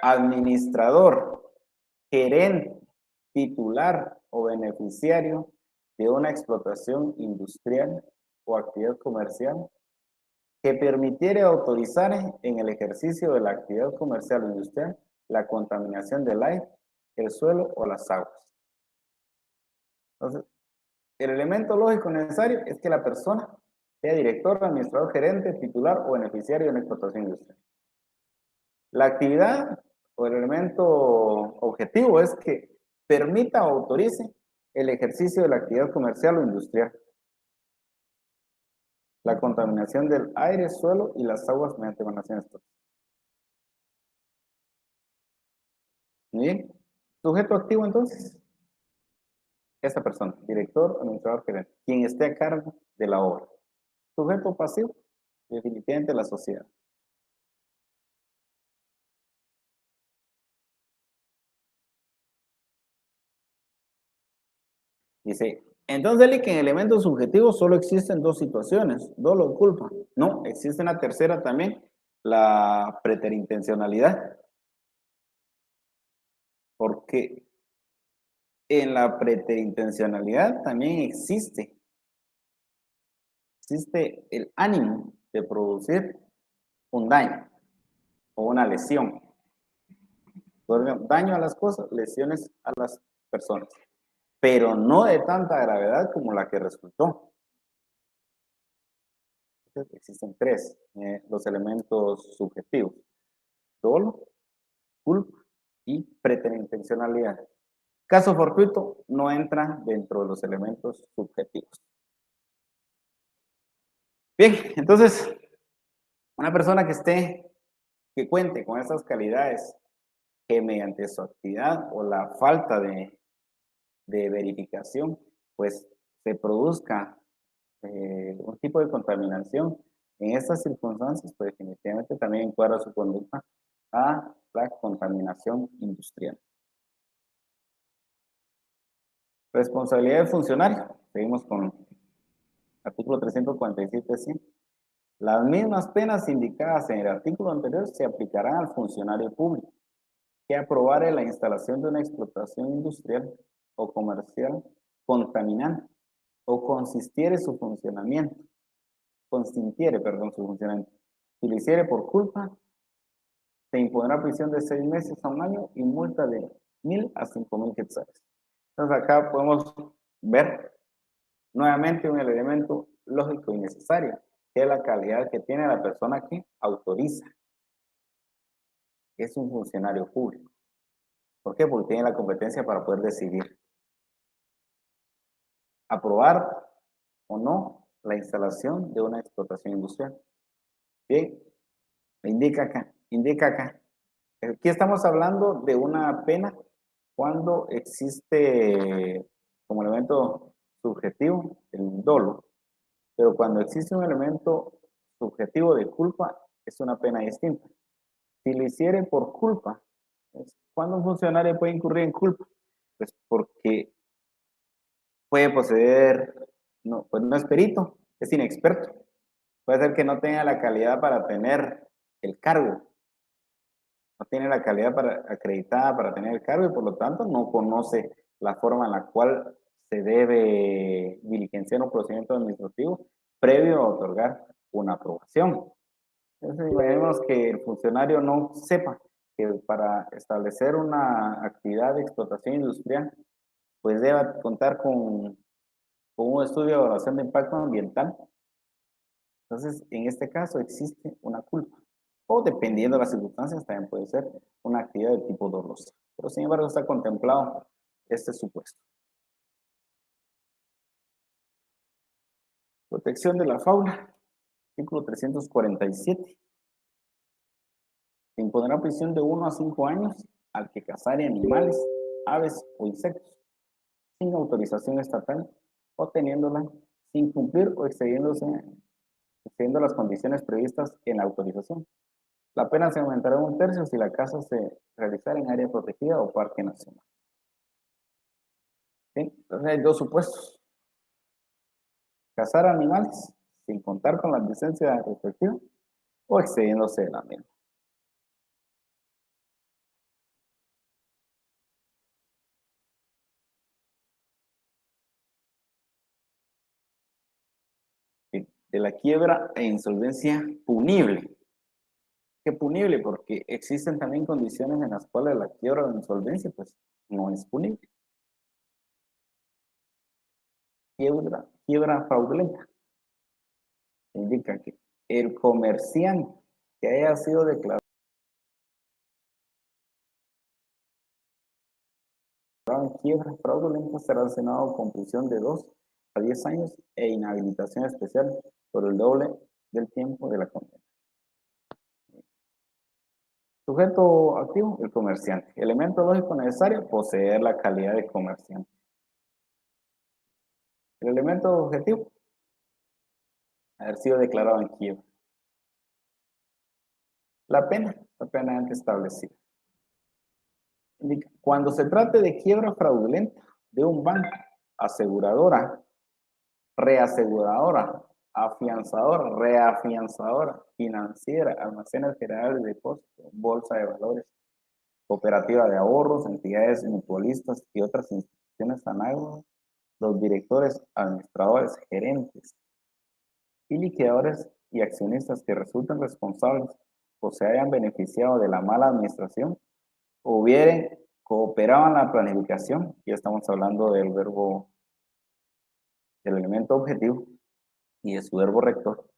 administrador, gerente, titular o beneficiario de una explotación industrial o actividad comercial que permitiere autorizar en el ejercicio de la actividad comercial o industrial la contaminación del aire, el suelo o las aguas. Entonces, el elemento lógico necesario es que la persona sea director, administrador, gerente, titular o beneficiario de una explotación industrial. La actividad o el elemento objetivo es que permita o autorice el ejercicio de la actividad comercial o industrial, la contaminación del aire, suelo y las aguas mediante emanaciones tóxicas. Muy bien. Sujeto activo entonces, esa persona, director, administrador, gerente, quien esté a cargo de la obra. Sujeto pasivo, definitivamente la sociedad. Dice, entonces Eli, que en elementos subjetivos solo existen dos situaciones, dolo o culpa. No, existe una tercera también, la preterintencionalidad. Porque en la preterintencionalidad también existe el ánimo de producir un daño o una lesión. Daño a las cosas, lesiones a las personas, pero no de tanta gravedad como la que resultó. Entonces, existen tres, los elementos subjetivos: dolo, culpa y preterintencionalidad. Caso fortuito no entra dentro de los elementos subjetivos. Bien, entonces, una persona que cuente con estas calidades, que mediante su actividad o la falta de verificación, pues se produzca un tipo de contaminación. En estas circunstancias, pues definitivamente también encuadra su conducta a la contaminación industrial. Responsabilidad del funcionario. Seguimos con artículo 347, ¿sí? Las mismas penas indicadas en el artículo anterior se aplicarán al funcionario público que aprobare la instalación de una explotación industrial o comercial contaminante o consintiere su funcionamiento, Si lo hiciere por culpa, se impondrá prisión de 6 meses a un año y multa de 1,000 a 5,000 quetzales. Entonces acá podemos ver nuevamente un elemento lógico y necesario, que es la calidad que tiene la persona que autoriza. Es un funcionario público. ¿Por qué? Porque tiene la competencia para poder decidir aprobar o no la instalación de una explotación industrial. Bien, indica acá. Aquí estamos hablando de una pena cuando existe como elemento subjetivo el dolo, pero cuando existe un elemento subjetivo de culpa es una pena distinta. Si lo hiciere por culpa, ¿cuándo un funcionario puede incurrir en culpa? Pues porque puede poseer, no, pues no es perito, es inexperto. Puede ser que no tenga la calidad para tener el cargo, no tiene la calidad acreditada para tener el cargo y por lo tanto no conoce la forma en la cual se debe diligenciar un procedimiento administrativo previo a otorgar una aprobación. Entonces, imaginemos que el funcionario no sepa que para establecer una actividad de explotación industrial, pues debe contar con un estudio de evaluación de impacto ambiental. Entonces, en este caso existe una culpa. O dependiendo de las circunstancias, también puede ser una actividad de tipo dolosa. Pero sin embargo, está contemplado este supuesto. Protección de la fauna. Artículo 347. Se impondrá prisión de 1 a 5 años al que cazare animales, aves o insectos sin autorización estatal o teniéndola sin cumplir o excediendo las condiciones previstas en la autorización. La pena se aumentará un tercio si la caza se realizara en área protegida o parque nacional. ¿Sí? Entonces hay dos supuestos. Cazar animales sin contar con la licencia respectiva o excediéndose de la misma. ¿Sí? De la quiebra e insolvencia punible. ¿Qué punible? Porque existen también condiciones en las cuales la quiebra o insolvencia pues no es punible. Quiebra fraudulenta. Indica que el comerciante que haya sido declarado en quiebra fraudulenta será sancionado con prisión de 2 a 10 años e inhabilitación especial por el doble del tiempo de la condena. Sujeto activo, el comerciante. Elemento lógico necesario, poseer la calidad de comerciante. El elemento objetivo, haber sido declarado en quiebra. La pena, la penalmente establecida. Indica, cuando se trate de quiebra fraudulenta de un banco, aseguradora, reaseguradora, afianzadora, reafianzadora, financiera, almacenes generales de depósitos, bolsa de valores, cooperativa de ahorros, entidades mutualistas y otras instituciones análogas, los directores, administradores, gerentes y liquidadores y accionistas que resulten responsables o se hayan beneficiado de la mala administración o hubieran cooperado en la planificación, ya estamos hablando del verbo, del elemento objetivo y de su verbo rector,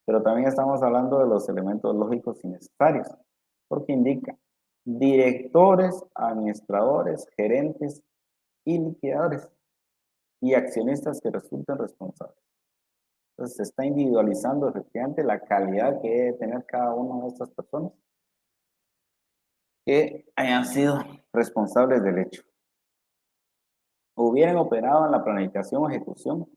pero también estamos hablando de los elementos lógicos y necesarios, porque indica directores, administradores, gerentes y liquidadores y accionistas que resulten responsables. Entonces se está individualizando efectivamente la calidad que debe tener cada una de estas personas que hayan sido responsables del hecho. Hubieran operado en la planificación o ejecución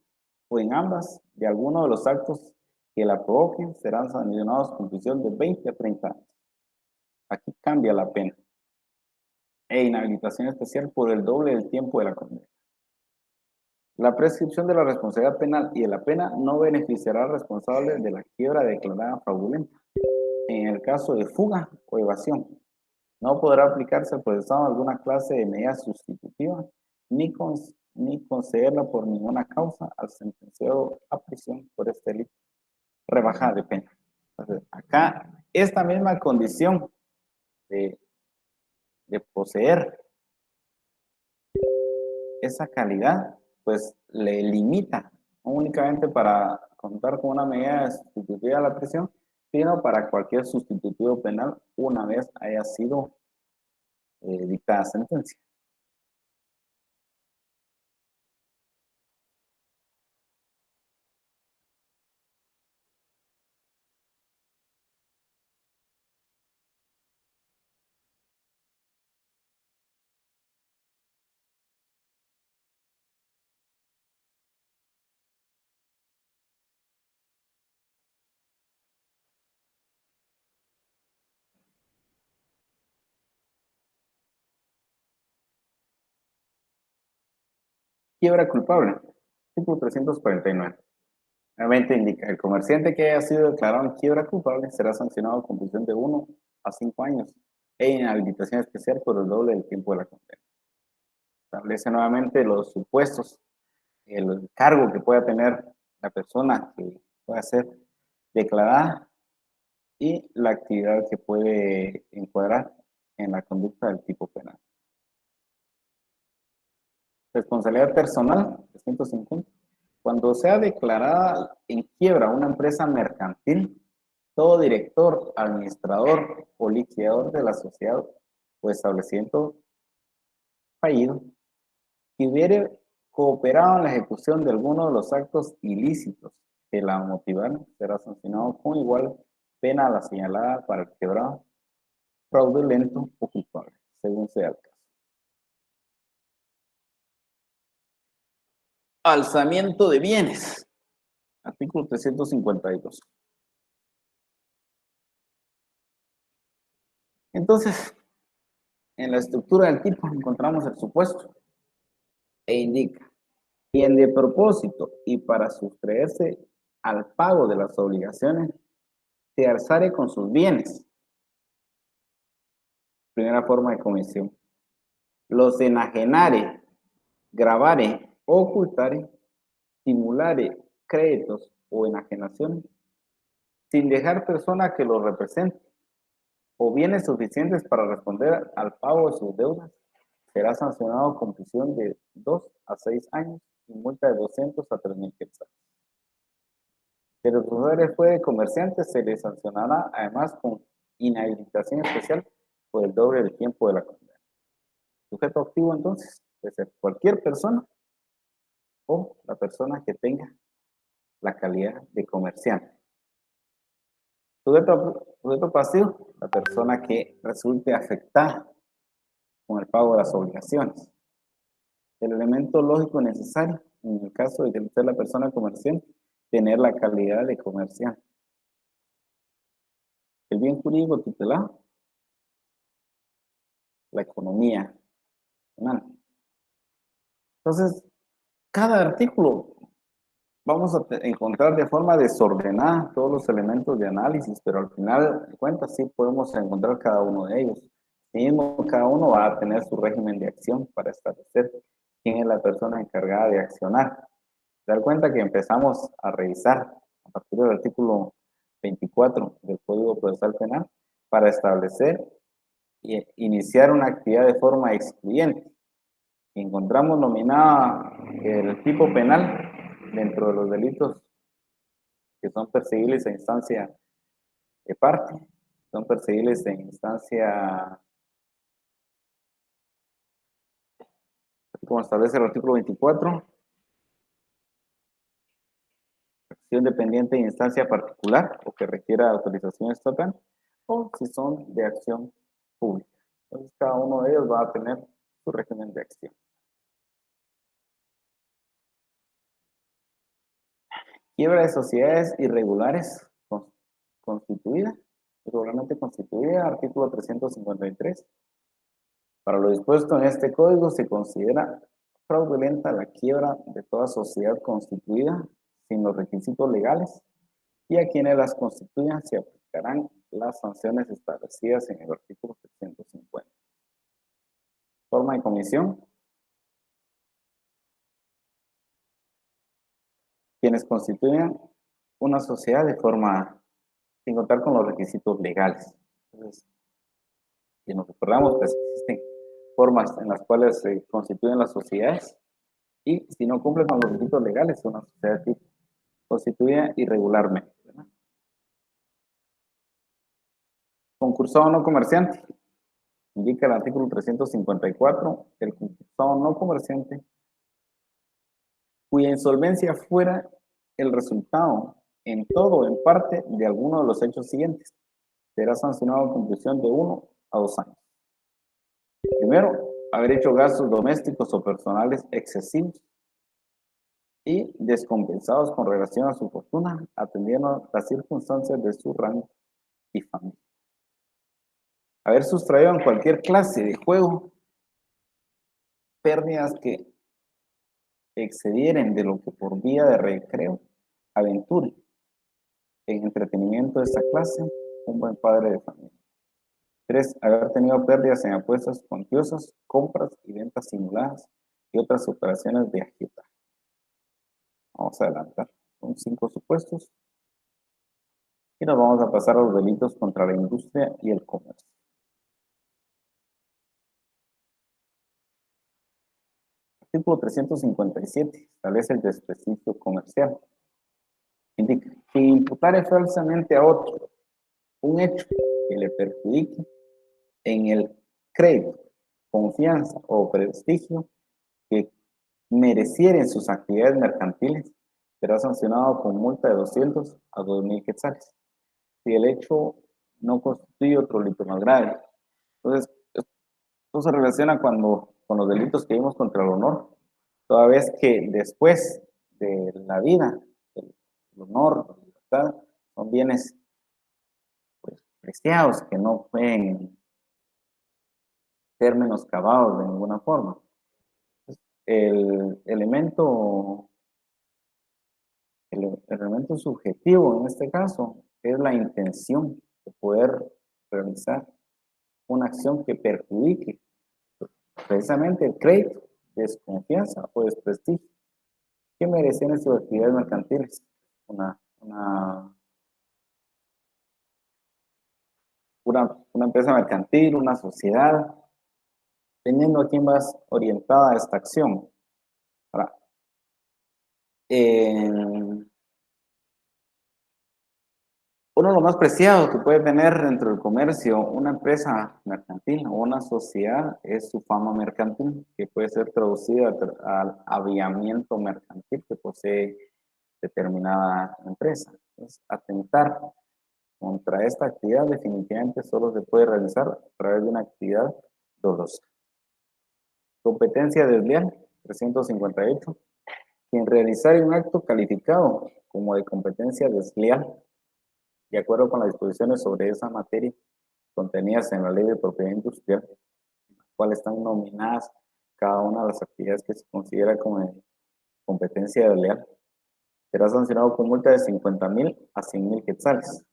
o en ambas de alguno de los actos que la provoquen, serán sancionados con prisión de 20 a 30 años. Aquí cambia la pena. E inhabilitación especial por el doble del tiempo de la condena. La prescripción de la responsabilidad penal y de la pena no beneficiará al responsable de la quiebra declarada fraudulenta. En el caso de fuga o evasión, no podrá aplicarse al procesado alguna clase de medida sustitutiva ni concederla por ninguna causa al sentenciado a prisión por este delito. Rebajada de pena. Entonces, acá, esta misma condición de, de poseer esa calidad, pues le limita, no únicamente para contar con una medida sustitutiva a la prisión, sino para cualquier sustitutivo penal una vez haya sido dictada sentencia. Quiebra culpable. Artículo 349. Nuevamente indica, el comerciante que haya sido declarado en quiebra culpable será sancionado con prisión de 1 a 5 años e inhabilitación especial por el doble del tiempo de la condena. Establece nuevamente los supuestos, el cargo que pueda tener la persona que pueda ser declarada y la actividad que puede encuadrar en la conducta del tipo penal. Responsabilidad personal, 150. Cuando sea declarada en quiebra una empresa mercantil, todo director, administrador o liquidador de la sociedad o establecimiento fallido que hubiere cooperado en la ejecución de alguno de los actos ilícitos que la motivaron será sancionado con igual pena a la señalada para el quebrado, fraudulento o culpable, según sea el caso. Alzamiento de bienes. Artículo 352. Entonces, en la estructura del tipo encontramos el supuesto e indica: quien de propósito y para sustraerse al pago de las obligaciones se alzare con sus bienes. Primera forma de comisión. Los enajenare, gravare, ocultare, simulare créditos o enajenaciones, sin dejar persona que los represente, o bienes suficientes para responder al pago de sus deudas, será sancionado con prisión de 2 a 6 años y multa de 200 a 3.000 quetzales. Si el usuario fue comerciante, se le sancionará además con inhabilitación especial por el doble del tiempo de la condena. Sujeto activo, entonces, puede ser cualquier persona o la persona que tenga la calidad de comerciante. Sujeto pasivo, la persona que resulte afectada con el pago de las obligaciones. El elemento lógico necesario, en el caso de que sea la persona comerciante, tener la calidad de comerciante. El bien jurídico tutelado, la economía nacional. Entonces, cada artículo vamos a encontrar de forma desordenada todos los elementos de análisis, pero al final de cuentas sí podemos encontrar cada uno de ellos. Mismo, cada uno va a tener su régimen de acción para establecer quién es la persona encargada de accionar. Se dan cuenta que empezamos a revisar a partir del artículo 24 del Código Procesal Penal para establecer e iniciar una actividad de forma excluyente. Encontramos nominada el tipo penal dentro de los delitos que son perseguibles en instancia de parte, son perseguibles en instancia, como establece el artículo 24, acción dependiente en instancia particular o que requiera autorización estatal, o si son de acción pública. Entonces, cada uno de ellos va a tener su régimen de acción. Quiebra de sociedades irregulares constituida, irregularmente constituida, artículo 353. Para lo dispuesto en este código se considera fraudulenta la quiebra de toda sociedad constituida sin los requisitos legales, y a quienes las constituyan se aplicarán las sanciones establecidas en el artículo 350. Forma de comisión. Quienes constituyan una sociedad de forma sin contar con los requisitos legales. Entonces, si nos recordamos, pues existen formas en las cuales se constituyen las sociedades, y si no cumple con los requisitos legales, es una sociedad tipo constituida irregularmente, ¿verdad? Concursado no comerciante. Indica el artículo 354, el concursado no comerciante cuya insolvencia fuera el resultado en todo o en parte de alguno de los hechos siguientes, será sancionado con prisión de 1 a 2 años. Primero, haber hecho gastos domésticos o personales excesivos y descompensados con relación a su fortuna, atendiendo las circunstancias de su rango y familia. Haber sustraído en cualquier clase de juego pérdidas que excedieren de lo que por vía de recreo, aventura, en entretenimiento de esta clase, un buen padre de familia. 3. Haber tenido pérdidas en apuestas cuantiosas, compras y ventas simuladas y otras operaciones de agitaje. Vamos a adelantar. Son 5 supuestos. Y nos vamos a pasar a los delitos contra la industria y el comercio. Artículo 357 establece el desprestigio comercial. Indica que imputare falsamente a otro un hecho que le perjudique en el crédito, confianza o prestigio que merecieren sus actividades mercantiles, será sancionado con multa de 200 a 2.000 quetzales. Si el hecho no constituye otro delito más grave. Entonces, esto se relaciona con los delitos que vimos contra el honor, toda vez que después de la vida, el honor, la libertad, son bienes pues, preciados que no pueden términos cavados de ninguna forma. El elemento, el elemento subjetivo en este caso es la intención de poder realizar una acción que perjudique precisamente el crédito, desconfianza o desprestigio que merecen sus actividades mercantiles. Una, una, una empresa mercantil, una sociedad, teniendo a quién vas orientada a esta acción. Ahora, uno de los más preciados que puede tener dentro del comercio una empresa mercantil o una sociedad es su fama mercantil, que puede ser traducida al aviamiento mercantil que posee determinada empresa. Entonces, atentar contra esta actividad definitivamente solo se puede realizar a través de una actividad dolosa. Competencia desleal, 358. Quien realizare un acto calificado como de competencia desleal, de acuerdo con las disposiciones sobre esa materia contenidas en la Ley de Propiedad Industrial, en la cual están nominadas cada una de las actividades que se considera como de competencia desleal, será sancionado con multa de 50,000 a 100,000 quetzales,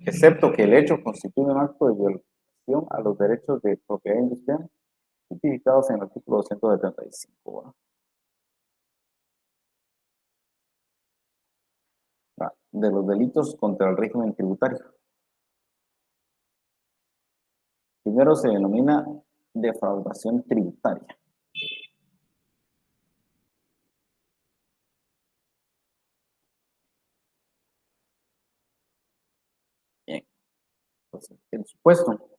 excepto que el hecho constituye un acto de violación a los derechos de propiedad industrial tipificados en el artículo 275. ¿Va? De los delitos contra el régimen tributario. Primero se denomina defraudación tributaria. Bien. Entonces, el supuesto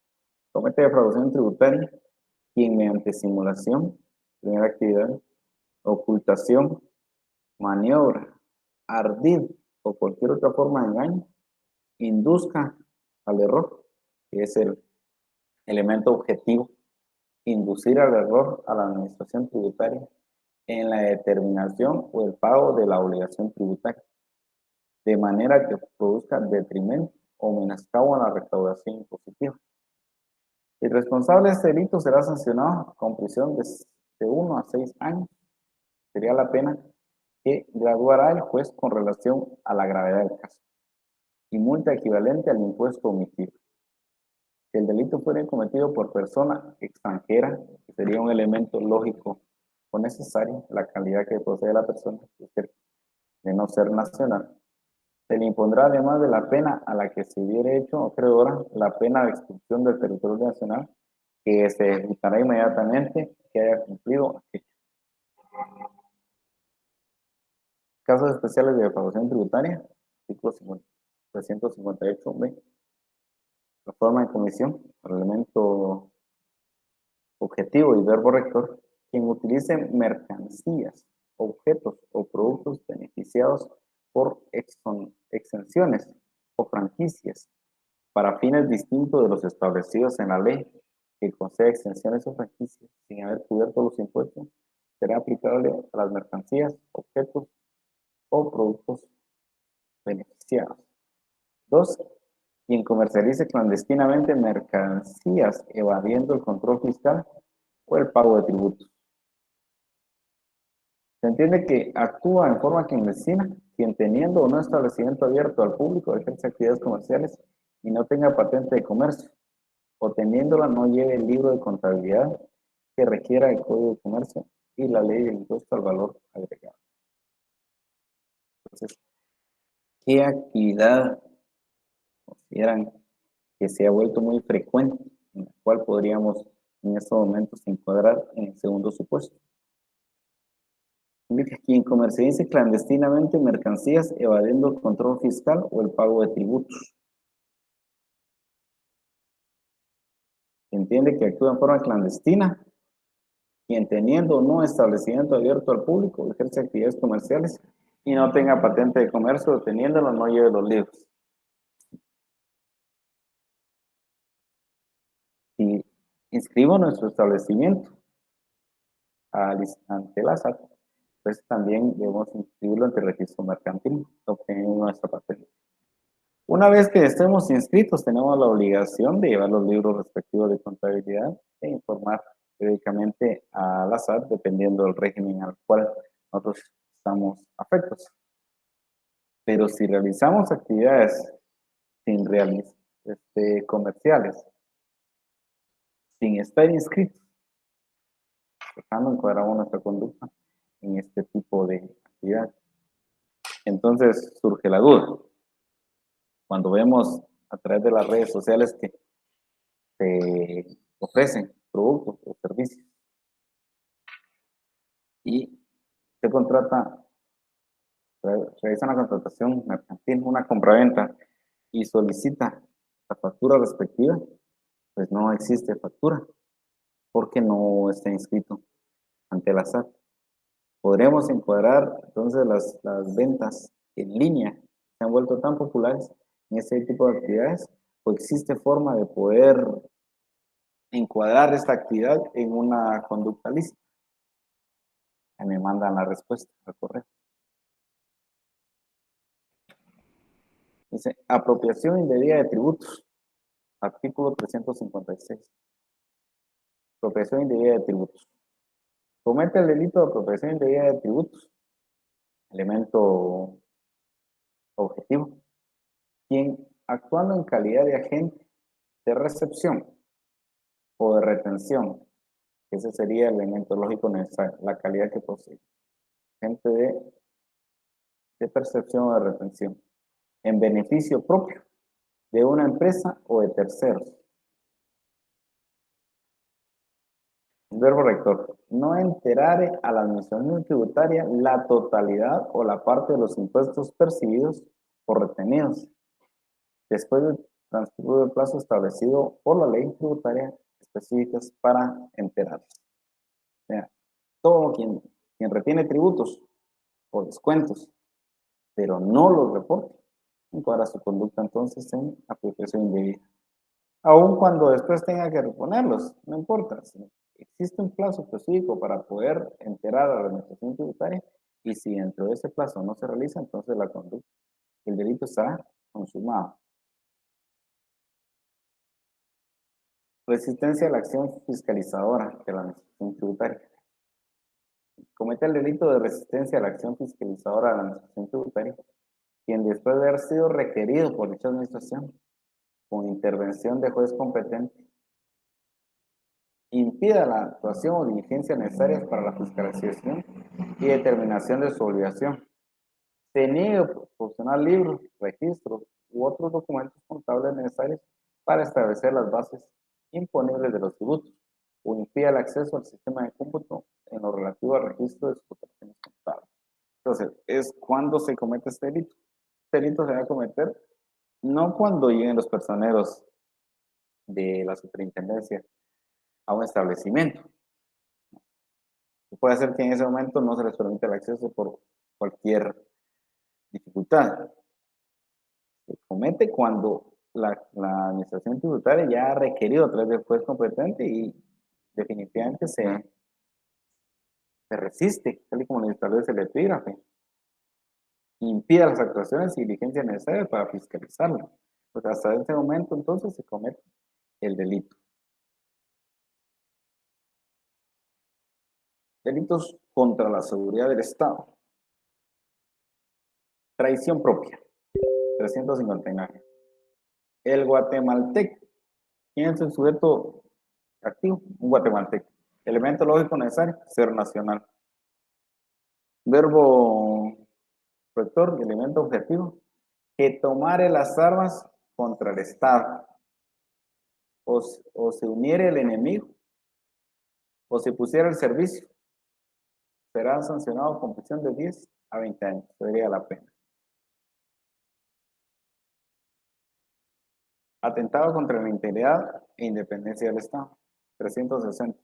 comete defraudación tributaria quien mediante simulación, primera actividad, ocultación, maniobra, ardid o cualquier otra forma de engaño, induzca al error, que es el elemento objetivo, inducir al error a la administración tributaria en la determinación o el pago de la obligación tributaria, de manera que produzca detrimento o menoscabo a la recaudación impositiva. El responsable de este delito será sancionado con prisión de 1 a 6 años. Sería la pena que graduará el juez con relación a la gravedad del caso, y multa equivalente al impuesto omitido. Si el delito fuera cometido por persona extranjera, que sería un elemento lógico o necesario, la calidad que posee la persona, de no ser nacional, se le impondrá, además de la pena a la que se hubiera hecho acreedora, la pena de expulsión del territorio nacional, que se ejecutará inmediatamente que haya cumplido aquello. Casos especiales de defraudación tributaria, artículo 358b. La forma de comisión, el elemento objetivo y verbo rector, quien utilice mercancías, objetos o productos beneficiados por exenciones o franquicias para fines distintos de los establecidos en la ley, que conceda exenciones o franquicias sin haber cubierto los impuestos, será aplicable a las mercancías, objetos o productos beneficiados. 2. Quien comercialice clandestinamente mercancías evadiendo el control fiscal o el pago de tributos. Se entiende que actúa en forma clandestina quien teniendo o no establecimiento abierto al público ejerce actividades comerciales y no tenga patente de comercio, o teniéndola no lleve el libro de contabilidad que requiera el Código de Comercio y la ley del impuesto al valor agregado. Entonces, ¿qué actividad consideran que se ha vuelto muy frecuente, en la cual podríamos en estos momentos encuadrar en el segundo supuesto? Indica quien comercialice clandestinamente mercancías evadiendo el control fiscal o el pago de tributos. Se entiende que actúa en forma clandestina quien teniendo o no establecimiento abierto al público ejerce actividades comerciales y no tenga patente de comercio, o teniéndolo no lleve los libros. Si inscribo nuestro establecimiento ante la SAT, pues también debemos inscribirlo ante el registro mercantil, obteniendo nuestra patente. Una vez que estemos inscritos, tenemos la obligación de llevar los libros respectivos de contabilidad e informar periódicamente a la SAT dependiendo del régimen al cual nosotros estamos afectos. Pero si realizamos actividades sin realizar comerciales, sin estar inscritos, dejando encuadrado nuestra conducta en este tipo de actividad. Entonces surge la duda. Cuando vemos a través de las redes sociales que se ofrecen productos o servicios y se contrata, realiza una contratación mercantil, una compraventa y solicita la factura respectiva, pues no existe factura porque no está inscrito ante la SAT. Podremos encuadrar entonces las ventas en línea se han vuelto tan populares en este tipo de actividades, o existe forma de poder encuadrar esta actividad en una conducta lícita. Y me mandan la respuesta al correo. Dice, apropiación indebida de tributos. Artículo 356. Apropiación indebida de tributos. Comete el delito de apropiación indebida de tributos. Elemento objetivo. Quien, actuando en calidad de agente de recepción o de retención, ese sería el elemento lógico necesario, la calidad que posee. Agente de percepción o de retención. En beneficio propio de una empresa o de terceros. Verbo rector. No enterare a la administración tributaria la totalidad o la parte de los impuestos percibidos o retenidos, después del transcurso del plazo establecido por la ley tributaria específicas para enterarse. O sea, todo quien retiene tributos o descuentos, pero no los reporta, encuadra su conducta entonces en apropiación indebida. Aun cuando después tenga que reponerlos, no importa. Existe un plazo específico para poder enterar a la administración tributaria y si dentro de ese plazo no se realiza, entonces la conducta, el delito está consumado. Resistencia a la acción fiscalizadora de la administración tributaria. Comete el delito de resistencia a la acción fiscalizadora de la administración tributaria, quien después de haber sido requerido por dicha administración, con intervención de juez competente, impida la actuación o diligencia necesarias para la fiscalización y determinación de su obligación. Se niegue a proporcionar libros, registros u otros documentos contables necesarios para establecer las bases imponibles de los tributos o impida el acceso al sistema de cómputo en lo relativo al registro de sus operaciones contables. Entonces, es cuando se comete este delito. Este delito se va a cometer no cuando lleguen los personeros de la superintendencia a un establecimiento. Puede ser que en ese momento no se les permite el acceso por cualquier dificultad. Se comete cuando la administración tributaria ya ha requerido a través del juez competente y definitivamente se resiste, tal y como le establece el epígrafe. Impide las actuaciones y diligencias necesarias para fiscalizarlo. Pues hasta ese momento entonces se comete el delito. Delitos contra la seguridad del Estado. Traición propia. 359. El guatemalteco. ¿Quién es el sujeto activo? Un guatemalteco. Elemento lógico necesario, ser nacional. Verbo rector, elemento objetivo, que tomare las armas contra el Estado, o se uniere el enemigo, o se pusiera al servicio, será sancionado con prisión de 10 a 20 años, sería la pena. Atentado contra la integridad e independencia del Estado, 360.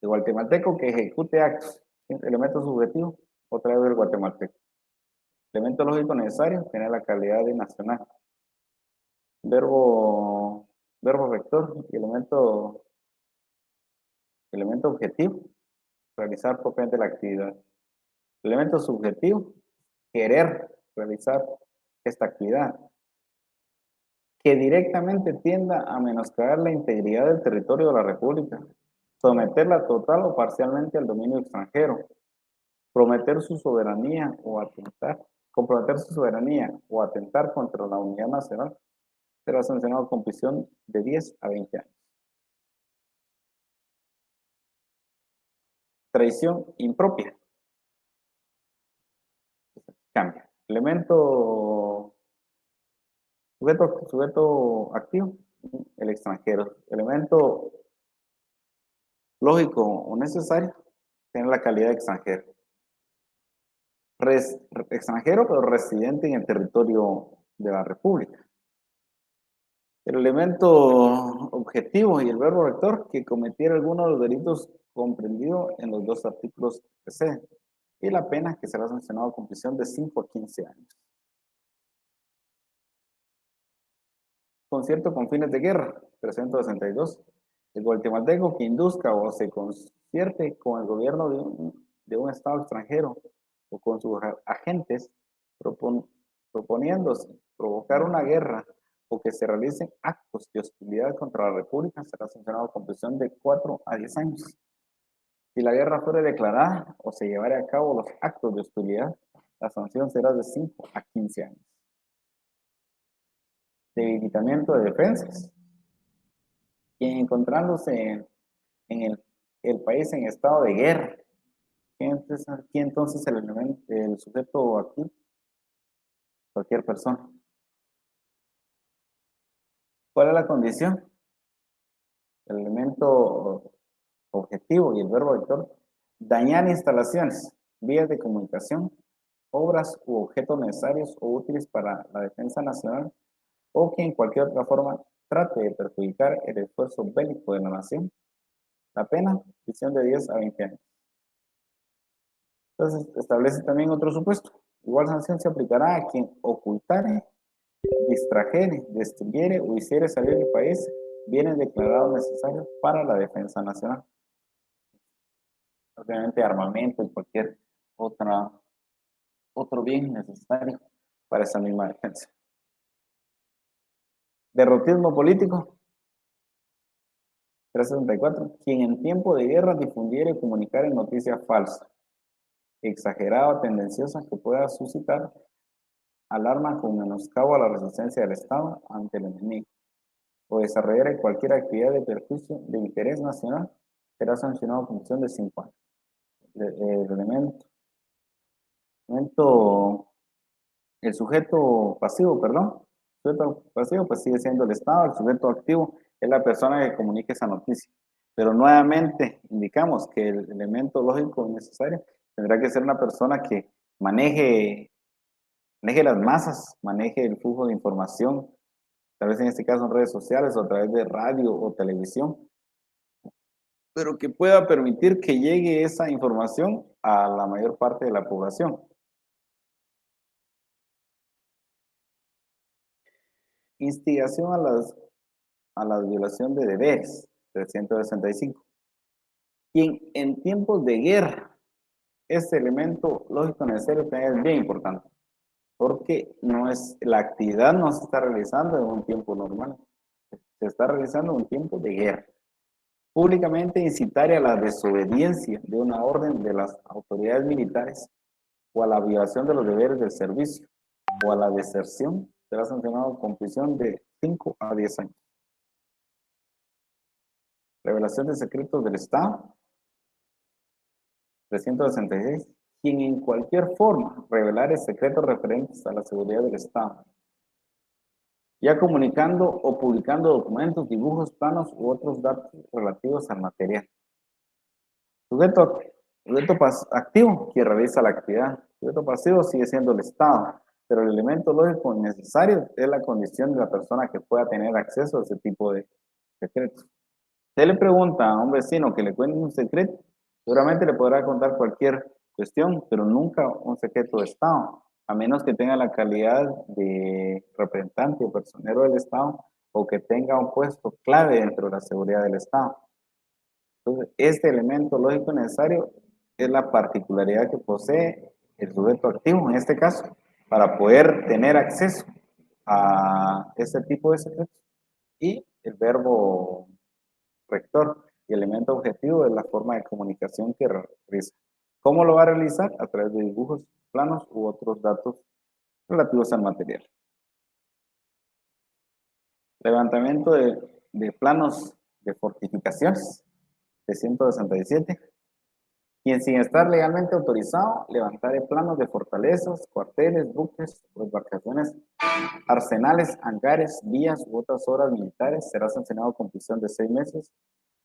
El guatemalteco que ejecute actos, elemento subjetivo, otra vez el guatemalteco. Elemento lógico necesario, tener la calidad de nacional. Verbo vector y elemento objetivo, realizar propiamente la actividad. Elemento subjetivo, querer realizar esta actividad. que directamente tienda a menoscabar la integridad del territorio de la República, someterla total o parcialmente al dominio extranjero, prometer su soberanía o atentar, comprometer su soberanía o atentar contra la unidad nacional, será sancionado con prisión de 10 a 20 años. Traición impropia. Cambia. Elemento sujeto activo, el extranjero. Elemento lógico o necesario, tener la calidad de extranjero. Extranjero, pero residente en el territorio de la República. El elemento objetivo y el verbo rector que cometiera alguno de los delitos comprendidos en los dos artículos que preceden. Y la pena que será sancionado con prisión de 5 a 15 años. Concierto con fines de guerra, 362. El guatemalteco que induzca o se concierte con el gobierno de un estado extranjero o con sus agentes proponiéndose provocar una guerra o que se realicen actos de hostilidad contra la República será sancionado con prisión de 4 a 10 años. Si la guerra fuera declarada o se llevara a cabo los actos de hostilidad, la sanción será de 5 a 15 años. Debilitamiento de defensas. Quien encontrándose en el país en estado de guerra, ¿quién entonces el sujeto aquí? Cualquier persona. ¿Cuál es la condición? El elemento objetivo y el verbo vector. Dañar instalaciones, vías de comunicación, obras u objetos necesarios o útiles para la defensa nacional o que en cualquier otra forma trate de perjudicar el esfuerzo bélico de la nación. La pena, prisión de 10 a 20 años. Entonces, establece también otro supuesto. Igual sanción se aplicará a quien ocultare, distrajere, destruyere o hiciere salir del país bienes declarados necesarios para la defensa nacional. Obviamente armamento y cualquier otro bien necesario para esa misma defensa. Derrotismo político. 364. Quien en tiempo de guerra difundiere y comunicara noticia falsa, exagerada o tendenciosa que pueda suscitar alarma con menoscabo a la resistencia del Estado ante el enemigo o desarrollar cualquier actividad de perjuicio de interés nacional, será sancionado con prisión de 5 años. El el sujeto pasivo, perdón, el sujeto pasivo pues sigue siendo el Estado, el sujeto activo es la persona que comunique esa noticia. Pero nuevamente indicamos que el elemento lógico necesario tendrá que ser una persona que maneje las masas, maneje el flujo de información, tal vez en este caso en redes sociales o a través de radio o televisión, pero que pueda permitir que llegue esa información a la mayor parte de la población. Instigación a la violación de deberes, 365. Quien en tiempos de guerra, este elemento lógico necesario también es bien importante, porque la actividad no se está realizando en un tiempo normal, se está realizando en un tiempo de guerra. Públicamente incitar a la desobediencia de una orden de las autoridades militares o a la violación de los deberes del servicio o a la deserción será sancionado con prisión de 5 a 10 años. Revelación de secretos del Estado. 366. Quien en cualquier forma revelare secretos referentes a la seguridad del Estado, ya comunicando o publicando documentos, dibujos, planos u otros datos relativos al material. Sujeto activo, quien realiza la actividad. Sujeto pasivo sigue siendo el Estado, pero el elemento lógico necesario es la condición de la persona que pueda tener acceso a ese tipo de secretos. Usted le pregunta a un vecino que le cuente un secreto, seguramente le podrá contar cualquier cuestión, pero nunca un secreto de Estado, a menos que tenga la calidad de representante o personero del Estado o que tenga un puesto clave dentro de la seguridad del Estado. Entonces, este elemento lógico necesario es la particularidad que posee el sujeto activo, en este caso, para poder tener acceso a este tipo de secretos. Y el verbo rector y elemento objetivo es la forma de comunicación que realiza. ¿Cómo lo va a realizar? A través de dibujos, planos u otros datos relativos al material. Levantamiento de planos de fortificaciones, 367. Quien sin estar legalmente autorizado levantare planos de fortalezas, cuarteles, buques o embarcaciones, arsenales, hangares, vías u otras obras militares será sancionado con prisión de 6 meses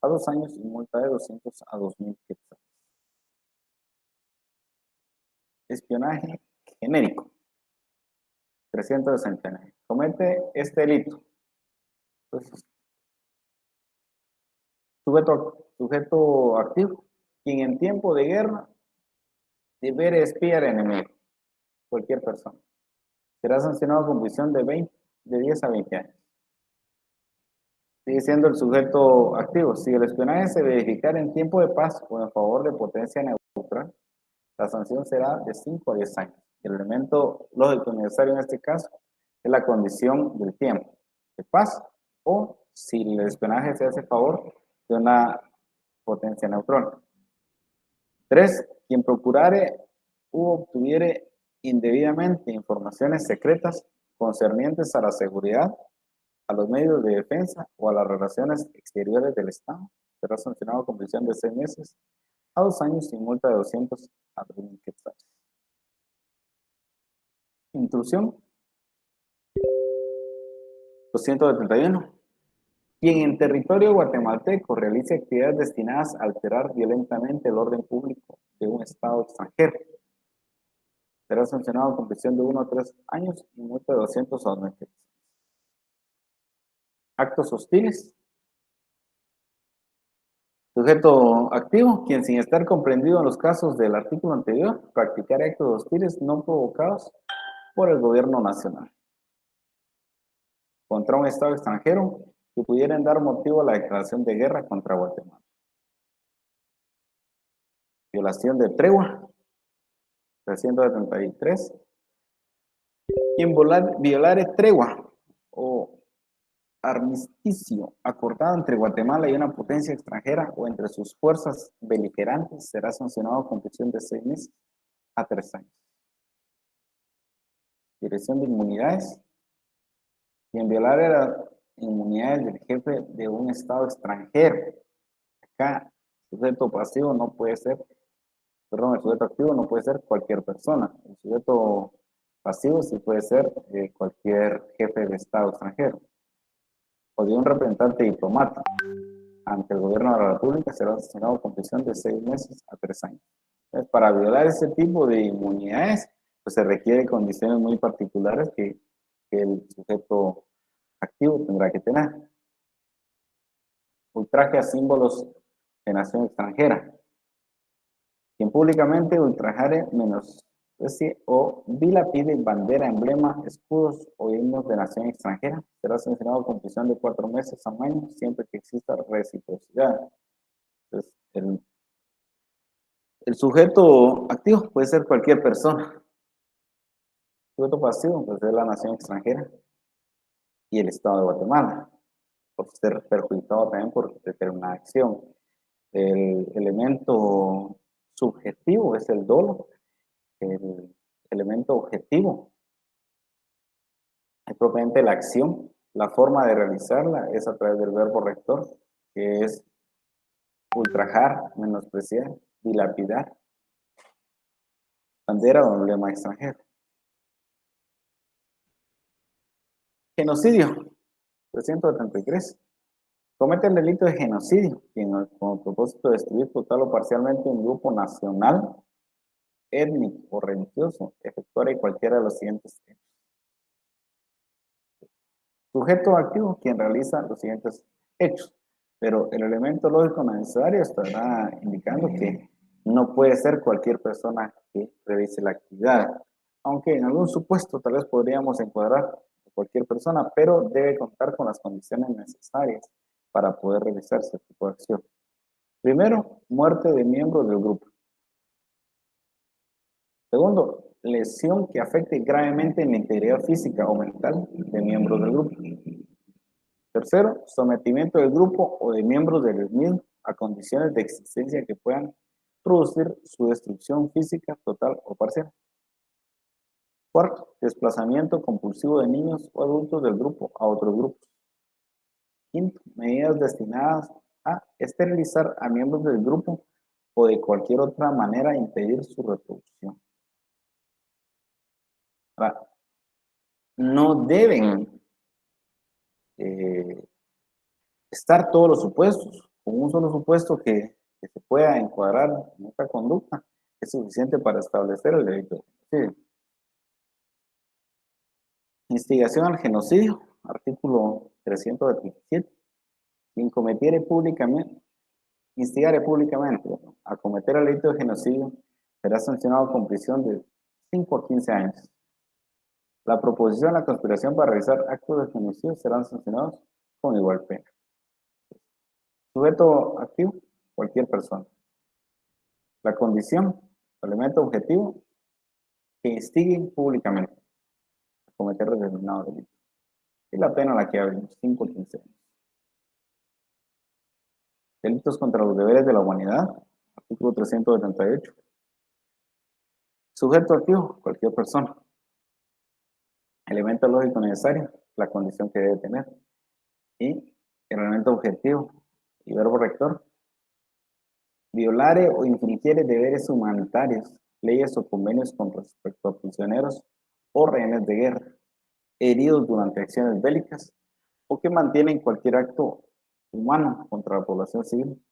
a 2 años y multa de 200 a 2.000 quetzales. Espionaje genérico, 369. Comete este delito. Entonces, sujeto activo, quien en tiempo de guerra debere espiar al enemigo, cualquier persona. Será sancionado con prisión de 10 a 20 años. Sigue siendo el sujeto activo. Si el espionaje se verificara en tiempo de paz o en favor de potencia neutral, la sanción será de 5 a 10 años. El elemento lógico necesario en este caso es la condición del tiempo de paz o si el espionaje se hace a favor de una potencia neutral. 3. Quien procurare u obtuviere indebidamente informaciones secretas concernientes a la seguridad, a los medios de defensa o a las relaciones exteriores del Estado, será sancionado con prisión de 6 meses a 2 años y multa de 200 a 3.000 quetzales. Intrusión. 271. Quien en territorio guatemalteco realice actividades destinadas a alterar violentamente el orden público de un Estado extranjero, será sancionado con prisión de 1 a 3 años y multa de 200 a 2.000 quetzales. Actos hostiles. Sujeto activo, quien sin estar comprendido en los casos del artículo anterior, practicar actos hostiles no provocados por el gobierno nacional contra un Estado extranjero que pudieran dar motivo a la declaración de guerra contra Guatemala. Violación de tregua, 373. Quien violare tregua o armisticio acordado entre Guatemala y una potencia extranjera o entre sus fuerzas beligerantes será sancionado con prisión de 6 meses a 3 años. Dirección de inmunidades. Quien violare las inmunidades del jefe de un Estado extranjero. Acá, sujeto pasivo no puede ser, perdón, el sujeto activo no puede ser cualquier persona. El sujeto pasivo sí puede ser cualquier jefe de Estado extranjero o de un representante diplomático ante el gobierno de la República será sancionado con prisión de 6 meses a 3 años. Entonces, para violar ese tipo de inmunidades, pues se requiere condiciones muy particulares que el sujeto activo tendrá que tener. Ultraje a símbolos de nación extranjera. Quien públicamente ultrajare, menosprecie o vilapide bandera, emblema, escudos o himnos de nación extranjera, será sancionado con prisión de 4 meses a un año, siempre que exista reciprocidad. Entonces, el sujeto activo puede ser cualquier persona. El sujeto pasivo puede ser la nación extranjera y el Estado de Guatemala, por ser perjudicado también por determinada acción. El elemento subjetivo es el dolo. El elemento objetivo es propiamente la acción. La forma de realizarla es a través del verbo rector, que es ultrajar, menospreciar, dilapidar, bandera o emblema extranjero. Genocidio, 373. Comete el delito de genocidio, quien con el propósito de destruir total o parcialmente un grupo nacional, étnico o religioso, efectuare cualquiera de los siguientes hechos. Sujeto activo, quien realiza los siguientes hechos, pero el elemento lógico necesario estará indicando que no puede ser cualquier persona que realice la actividad, aunque en algún supuesto tal vez podríamos encuadrar a cualquier persona, pero debe contar con las condiciones necesarias para poder realizar ese tipo de acción. Primero, muerte de miembros del grupo. Segundo, lesión que afecte gravemente en la integridad física o mental de miembros del grupo. Tercero, sometimiento del grupo o de miembros del mismo a condiciones de existencia que puedan producir su destrucción física total o parcial. Cuarto, desplazamiento compulsivo de niños o adultos del grupo a otros grupos. Quinto, medidas destinadas a esterilizar a miembros del grupo o de cualquier otra manera impedir su reproducción. Ahora, no deben estar todos los supuestos. Con un solo supuesto que se pueda encuadrar en esta conducta es suficiente para establecer el delito de genocidio. Instigación al genocidio, artículo 327. Quien cometiere públicamente, instigare públicamente a cometer el delito de genocidio será sancionado con prisión de 5 a 15 años. La proposición, la conspiración para realizar actos de genocidio serán sancionados con igual pena. Sujeto activo, cualquier persona. La condición, elemento objetivo, que instiguen públicamente a cometer determinado delito. Y la pena a la que abrimos, 5 o 15 años. Delitos contra los deberes de la humanidad, artículo 378. Sujeto activo, cualquier persona. Elemento lógico necesario, la condición que debe tener. Y el elemento objetivo y verbo rector. Violare o infringiere deberes humanitarios, leyes o convenios con respecto a prisioneros o rehenes de guerra, heridos durante acciones bélicas o que mantienen cualquier acto humano contra la población civil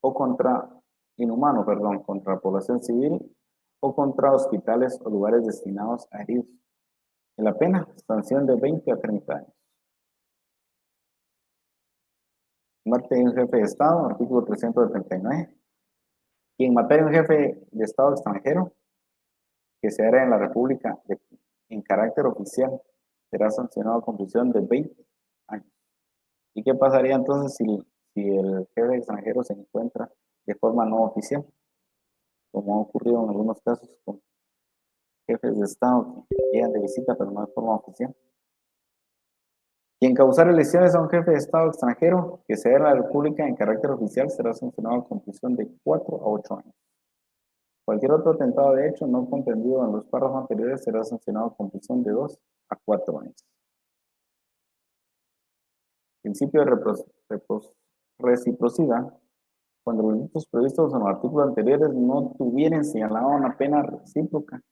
o contra la población civil o contra hospitales o lugares destinados a heridos. En la pena, sanción de 20 a 30 años. Muerte de un jefe de Estado, artículo 339. Quien mate a un jefe de Estado extranjero que se haga en la República en carácter oficial será sancionado con prisión de 20 años. ¿Y qué pasaría entonces si el jefe extranjero se encuentra de forma no oficial? Como ha ocurrido en algunos casos con jefes de Estado que llegan de visita pero no de forma oficial. Quien causare lesiones a un jefe de Estado extranjero que se haga en la República en carácter oficial será sancionado con prisión de 4 a 8 años. Cualquier otro atentado de hecho no comprendido en los párrafos anteriores será sancionado con prisión de 2 a 4 años. Principio de reciprocidad. Cuando los delitos previstos en los artículos anteriores no tuvieran señalado una pena recíproca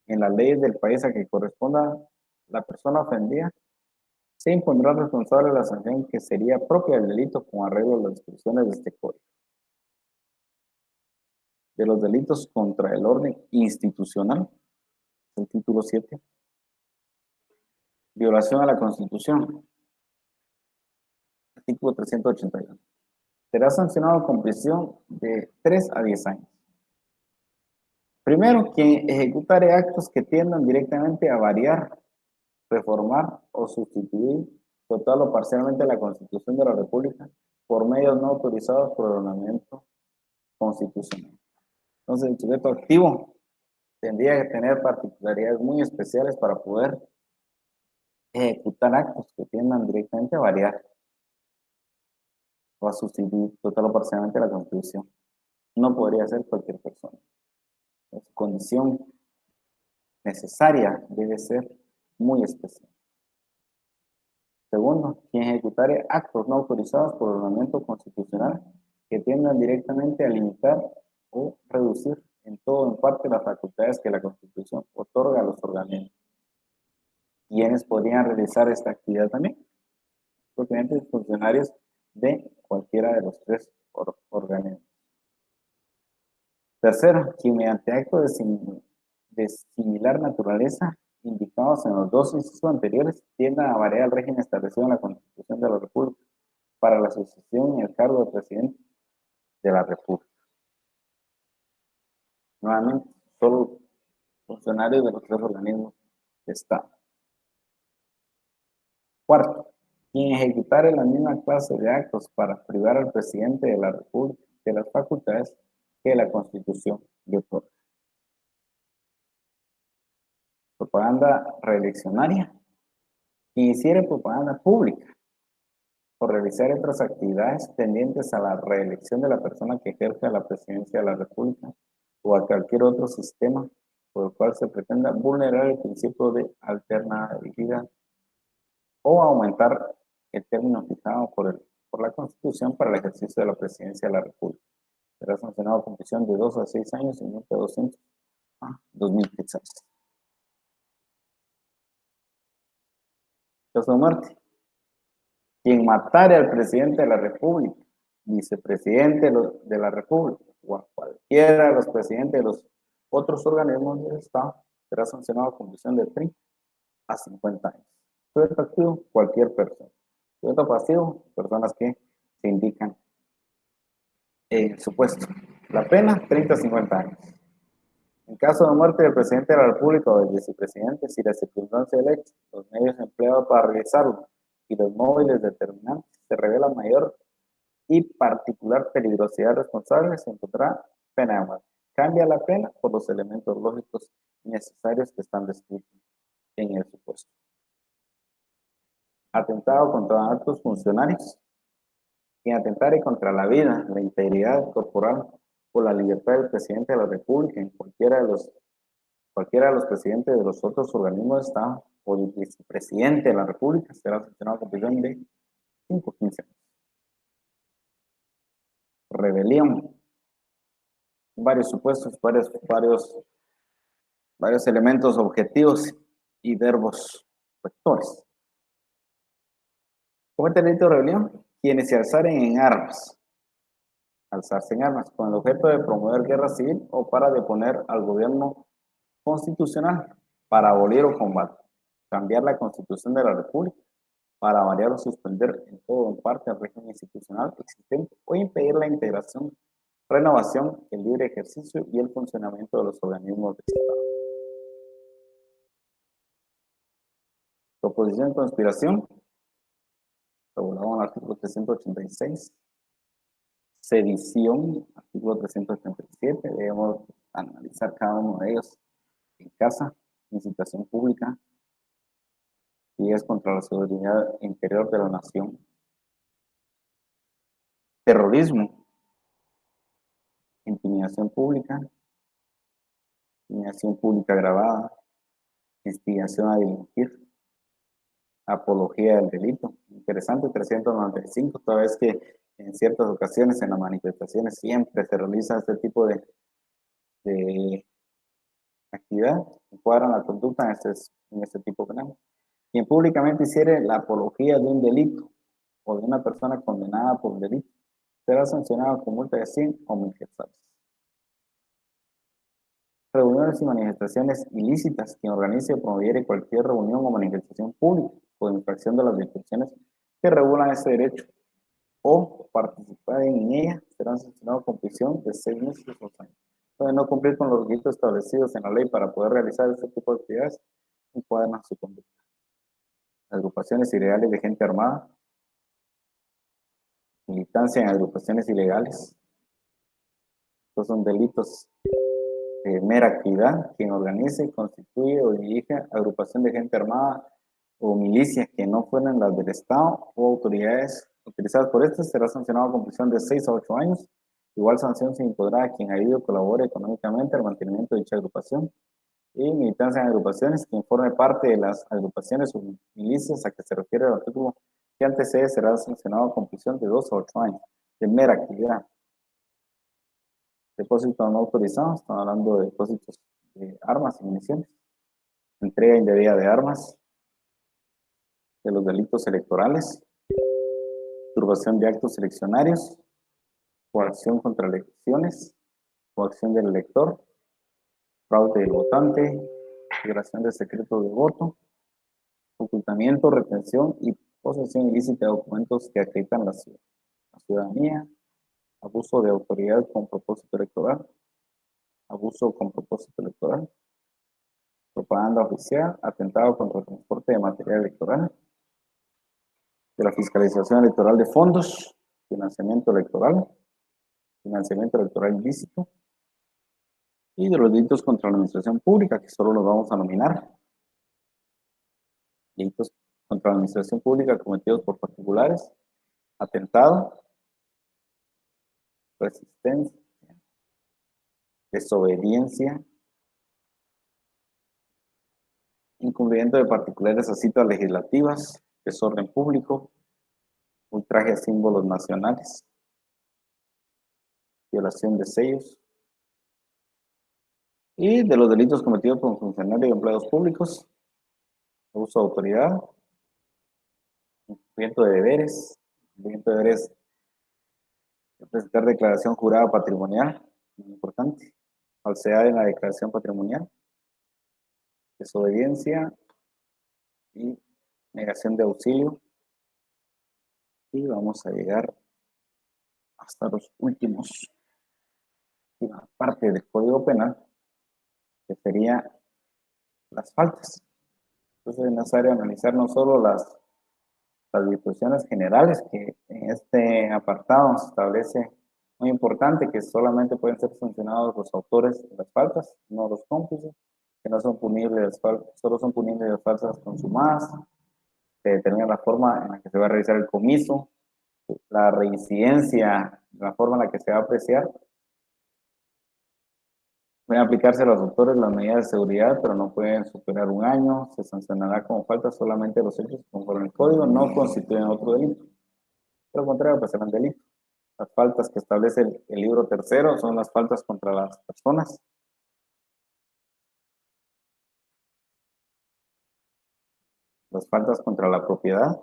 en las leyes del país a que corresponda la persona ofendida, se impondrá al responsable la sanción que sería propia del delito con arreglo a las disposiciones de este código. De los delitos contra el orden institucional, el título 7. Violación a la Constitución, artículo 381. Será sancionado con prisión de 3 a 10 años. Primero, quien ejecutare actos que tiendan directamente a variar, reformar o sustituir total o parcialmente la Constitución de la República por medios no autorizados por el ordenamiento constitucional. Entonces, el sujeto activo tendría que tener particularidades muy especiales para poder ejecutar actos que tiendan directamente a variar o a sustituir total o parcialmente la Constitución. No podría ser cualquier persona. Su condición necesaria debe ser muy especial. Segundo, quien ejecutare actos no autorizados por el ordenamiento constitucional que tiendan directamente a limitar o reducir en todo o en parte las facultades que la Constitución otorga a los organismos. ¿Quiénes podrían realizar esta actividad también? Los funcionarios de cualquiera de los tres organismos. Tercero, quien mediante actos de similar naturaleza indicados en los dos incisos anteriores tiendan a variar el régimen establecido en la Constitución de la República para la sucesión y el cargo de presidente de la República. Nuevamente, solo funcionarios de los tres organismos de Estado. Cuarto, quien ejecutare la misma clase de actos para privar al presidente de la República de las facultades que la Constitución le otorga. propaganda reeleccionaria, quien hiciere propaganda pública por realizar otras actividades tendientes a la reelección de la persona que ejerza la presidencia de la República o a cualquier otro sistema por el cual se pretenda vulnerar el principio de alternabilidad o aumentar el término fijado por la Constitución para el ejercicio de la presidencia de la República. Será sancionado con prisión de 2 a 6 años y multa de 200 a 2.000 quetzales. Caso de muerte. Quien matare al presidente de la República, vicepresidente de la República o a cualquiera de los presidentes de los otros organismos del Estado será sancionado con prisión de 30 a 50 años. Sujeto activo, cualquier persona. Sujeto pasivo, personas que se indican en el supuesto. La pena, 30 a 50 años. En caso de muerte del presidente de la República o del vicepresidente, si la circunstancia del hecho, los medios empleados para realizarlo y los móviles determinantes se revela mayor y particular peligrosidad responsable, se encontrará pena de muerte. Cambia la pena por los elementos lógicos necesarios que están descritos en el supuesto. Atentado contra altos funcionarios. Quien atentare contra la vida, la integridad corporal o la libertad del presidente de la República en cualquiera de los presidentes de los otros organismos de Estado o el vicepresidente de la República será sancionado con prisión de 5 a 15 años. Rebelión. Varios supuestos, varios elementos objetivos y verbos vectores. Comete el delito de rebelión quienes se alzaren en armas, alzarse en armas, con el objeto de promover guerra civil o para deponer al gobierno constitucional, para abolir o combatir, cambiar la constitución de la República, para variar o suspender en todo o en parte el régimen institucional existente o impedir la integración, renovación, el libre ejercicio y el funcionamiento de los organismos del Estado. Proposición de conspiración, regulado en el artículo 386. Sedición, artículo 387. Debemos analizar cada uno de ellos en casa. Incitación pública, y es contra la seguridad interior de la nación. Terrorismo, intimidación pública agravada, instigación a delinquir, apología del delito. Interesante, 395, toda vez que en ciertas ocasiones en las manifestaciones siempre se realiza este tipo de actividad, encuadran la conducta en este tipo penal. Quien públicamente hiciere la apología de un delito o de una persona condenada por un delito será sancionado con multa de 100 o 1.000 quetzales. Reuniones y manifestaciones ilícitas. Quien organice o promoviere cualquier reunión o manifestación pública con infracción de las disposiciones que regulan ese derecho o participar en ella serán sancionados con prisión de 6 meses o 2 años. Puede no cumplir con los requisitos establecidos en la ley para poder realizar este tipo de actividades, encuadran su conducta. Agrupaciones ilegales de gente armada, militancia en agrupaciones ilegales. Estos son delitos de mera actividad. Quien organice, constituye o dirige agrupación de gente armada o milicias que no fueran las del Estado o autoridades utilizadas por estas será sancionado con prisión de 6 a 8 años. Igual sanción se impondrá a quien ha ido colabore económicamente al mantenimiento de dicha agrupación. Y militancia en agrupaciones, quien forme parte de las agrupaciones o milicias a que se refiere el artículo que antecede será sancionado con prisión de 2 a 8 años de mera actividad. Depósitos no autorizados, estamos hablando de depósitos de armas y municiones. Entrega indebida de armas, de los delitos electorales, turbación de actos eleccionarios, coacción contra elecciones, coacción del elector, fraude del votante, violación de secreto de voto, ocultamiento, retención y posesión ilícita de documentos que acreditan la ciudadanía, abuso de autoridad con propósito electoral, abuso con propósito electoral, propaganda oficial, atentado contra el transporte de material electoral, de la fiscalización electoral de fondos, financiamiento electoral ilícito, y de los delitos contra la administración pública, que solo los vamos a nominar, delitos contra la administración pública cometidos por particulares, atentado, resistencia, desobediencia, incumplimiento de particulares a citas legislativas, desorden público, ultraje a símbolos nacionales, violación de sellos, y de los delitos cometidos por funcionarios y empleados públicos, abuso de autoridad, incumplimiento de deberes de presentar declaración jurada patrimonial, muy importante, falsedad en la declaración patrimonial, desobediencia y negación de auxilio. Y vamos a llegar hasta los últimos, última parte del Código Penal, que sería las faltas. Entonces es necesario analizar no solo las disposiciones generales que en este apartado se establece, muy importante, que solamente pueden ser sancionados los autores de las faltas, no los cómplices, que no son punibles, solo son punibles las faltas consumadas, se determina la forma en la que se va a realizar el comiso, la reincidencia, la forma en la que se va a apreciar. Pueden aplicarse a los autores las medidas de seguridad, pero no pueden superar un año. Se sancionará como falta solamente los hechos conforme el código no constituyen otro delito. Por lo contrario, pues serán delitos. Las faltas que establece el libro tercero son las faltas contra las personas. Las faltas contra la propiedad.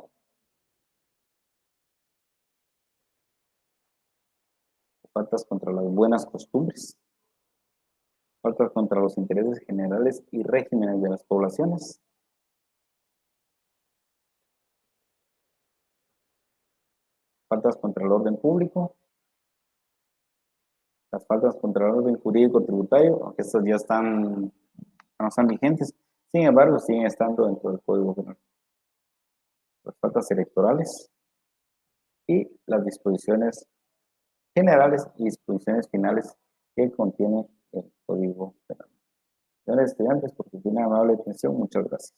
Faltas contra las buenas costumbres. Faltas contra los intereses generales y regímenes de las poblaciones. Faltas contra el orden público. Las faltas contra el orden jurídico tributario, aunque estas ya no están vigentes, sin embargo, siguen estando dentro del Código Penal. Las faltas electorales y las disposiciones generales y disposiciones finales que contiene el Código Penal. Señores estudiantes, por su amable atención, muchas gracias.